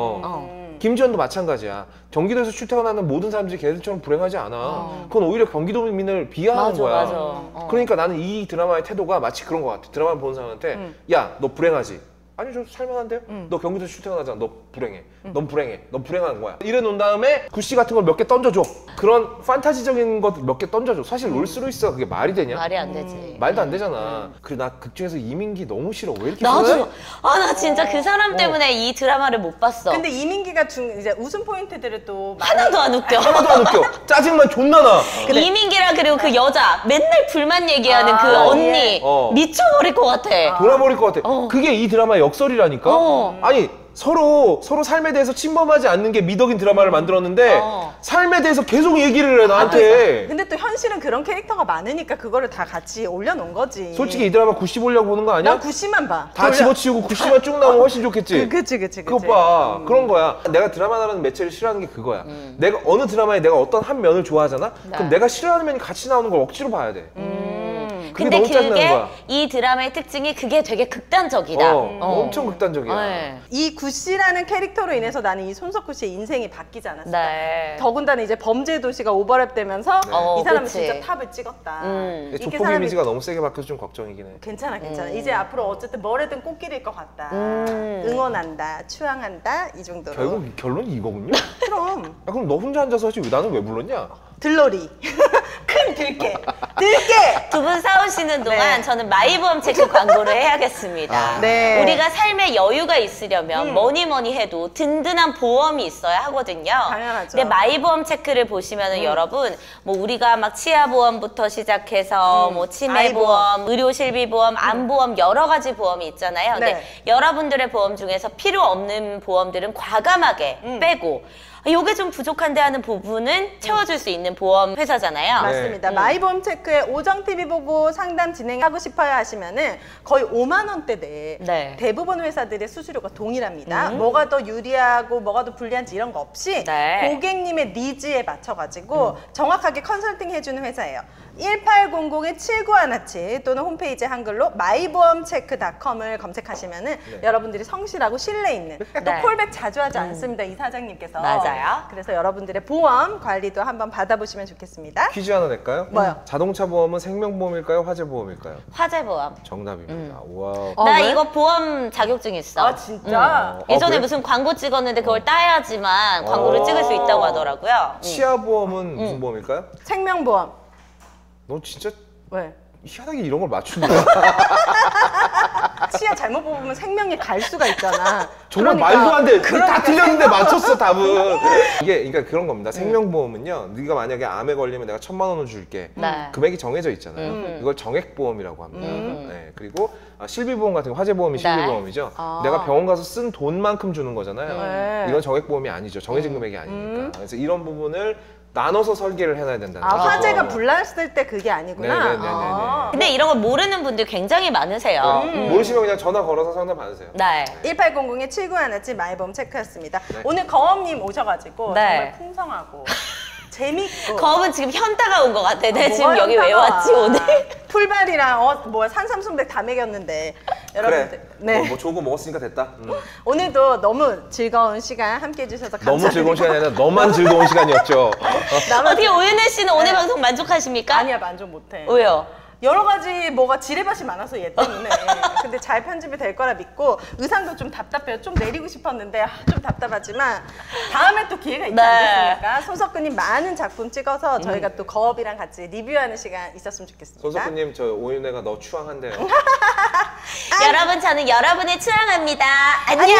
김지현도 마찬가지야. 경기도에서 출퇴근하는 모든 사람들이 걔들처럼 불행하지 않아. 그건 오히려 경기도민을 비하하는 맞아, 거야. 맞아. 그러니까 나는 이 드라마의 태도가 마치 그런 것 같아. 드라마를 보는 사람한테 야, 너 불행하지? 아니 저 살만한데요? 너 경기도에서 출퇴근하잖아. 너 불행해. 넌 불행해. 넌 불행한 거야. 이래 놓은 다음에 구씨 같은 걸 몇 개 던져줘. 그런 판타지적인 것 몇 개 던져줘. 사실 롤스로이스가 그게 말이 되냐? 말이 안 되지. 말도 안 되잖아. 그리고 나 극 중에서 이민기 너무 싫어. 왜 이렇게 나도. 싫어해? 나 진짜 그 사람 때문에 이 드라마를 못 봤어. 근데 이민기가 이제 웃음 포인트들을 또 많이 하나도 안 웃겨. 하나도 안 웃겨. 짜증만 존나 나. 이민기랑 그리고 그 여자 맨날 불만 얘기하는 그 언니 미쳐버릴 것 같아. 돌아버릴 것 같아. 그게 이 드라마의 역설이라니까. 아니 서로 삶에 대해서 침범하지 않는 게 미덕인 드라마를 만들었는데 삶에 대해서 계속 얘기를 해 나한테. 근데 또 현실은 그런 캐릭터가 많으니까 그거를 다 같이 올려놓은 거지. 솔직히 이 드라마 90 보려고 보는 거 아니야? 난 90만 봐. 다 집어치우고 90만 쭉 나오면 훨씬 좋겠지. 그치. 그거 봐. 그런 거야. 내가 드라마라는 매체를 싫어하는 게 그거야. 내가 어느 드라마에 내가 어떤 한 면을 좋아하잖아? 그럼 내가 싫어하는 면이 같이 나오는 걸 억지로 봐야 돼. 그게 근데 너무 짜증나는 그게 거야. 이 드라마의 특징이 그게 되게 극단적이다. 엄청 극단적이야. 네. 이 구씨라는 캐릭터로 인해서 나는 이 손석구 씨의 인생이 바뀌지 않았을까. 네. 더군다나 이제 범죄도시가 오버랩되면서 이 사람은 그치. 진짜 탑을 찍었다. 근데 이렇게 조폭 이미지가 너무 세게 바뀌어서 좀 걱정이긴 해. 괜찮아. 이제 앞으로 어쨌든 뭐래든 꽃길일 것 같다. 응원한다, 추앙한다 이 정도로. 결국 결론이 이거군요? 그럼 야, 그럼 너 혼자 앉아서 하지 왜 나는 왜 불렀냐? 들러리. 큰 들깨. 두 분 싸우시는 동안 네. 저는 마이보험 체크 광고를 해야겠습니다. 네. 우리가 삶에 여유가 있으려면 뭐니 해도 든든한 보험이 있어야 하거든요. 당연하죠. 근데 마이보험 체크를 보시면은 여러분 뭐 우리가 막 치아보험부터 시작해서 뭐 치매보험, 의료실비보험, 암보험 여러 가지 보험이 있잖아요. 근데 네. 여러분들의 보험 중에서 필요 없는 보험들은 과감하게 빼고 요게 좀 부족한데 하는 부분은 채워줄 수 있는 보험 회사잖아요. 맞습니다. 마이보험 체크에 오정 TV 보고 상담 진행하고 싶어요 하시면은 거의 5만 원대 내에 네. 대부분 회사들의 수수료가 동일합니다. 뭐가 더 유리하고 뭐가 더 불리한지 이런 거 없이 네. 고객님의 니즈에 맞춰가지고 정확하게 컨설팅 해주는 회사예요. 1800-7917 또는 홈페이지 한글로 마이보험체크.com을 검색하시면은 여러분들이 성실하고 신뢰 있는 또 네. 콜백 자주 하지 않습니다. 이 사장님께서. 맞아요. 그래서 여러분들의 보험 관리도 한번 받아보시면 좋겠습니다. 퀴즈 하나 낼까요? 뭐요? 자동차 보험은 생명보험일까요? 화재보험일까요? 화재보험. 정답입니다. 우와. 나 왜? 이거 보험 자격증 있어. 아 진짜? 예전에 그래? 무슨 광고 찍었는데 그걸 따야지만 광고를 찍을 수 있다고 하더라고요. 치아보험은 무슨 보험일까요? 생명보험. 너 진짜 왜? 희한하게 이런 걸 맞추네. 치아 잘못 뽑으면 생명이 갈 수가 있잖아. 정말 그러니까- 말도 안 돼. 다 그러니까 틀렸는데 맞췄어 답은. 이게 그러니까 그런 겁니다. 생명보험은요. 네가 만약에 암에 걸리면 내가 1,000만 원을 줄게. 네. 금액이 정해져 있잖아요. 이걸 정액보험이라고 합니다. 네. 그리고 실비보험 같은 거 화재보험이 네. 실비보험이죠. 내가 병원 가서 쓴 돈만큼 주는 거잖아요. 네. 이건 정액보험이 아니죠. 정해진 금액이 아니니까. 그래서 이런 부분을 나눠서 설계를 해놔야 된다는 아 거죠. 화재가 불났을 때 그게 아니구나. 네네네네네. 아. 근데 이런 걸 모르는 분들 굉장히 많으세요. 모르시면 그냥 전화 걸어서 상담 받으세요. 네. 1800-7917 마이보험 체크였습니다. 오늘 거엄님 오셔가지고 네. 정말 풍성하고 재밌고 거업은 지금 현타가 온 것 같아. 내가 지금 뭐가 여기 왜 현타가 왔지 오늘? 풀발이랑 뭐야 산삼순백 다 먹였는데 여러분들 그래. 네 뭐 좋은 거 먹었으니까 됐다. 오늘도 너무 즐거운 시간 함께 해주셔서 감사드리고 너무 즐거운 시간이 아니라 너만 즐거운 시간이었죠. 어떻게 오윤혜 씨는 오늘 방송 만족하십니까? 아니야 만족 못해. 왜요? 여러 가지 뭐가 지뢰밭이 많아서 얘 때문에 근데 잘 편집이 될 거라 믿고 의상도 좀 답답해요. 좀 내리고 싶었는데 좀 답답하지만 다음에 또 기회가 있지 네. 않겠습니까? 손석구님 많은 작품 찍어서 저희가 또 거업이랑 같이 리뷰하는 시간 있었으면 좋겠습니다. 손석구님 저 오윤혜가 너 추앙한대요. 여러분 저는 여러분을 추앙합니다. 안녕. 안녕.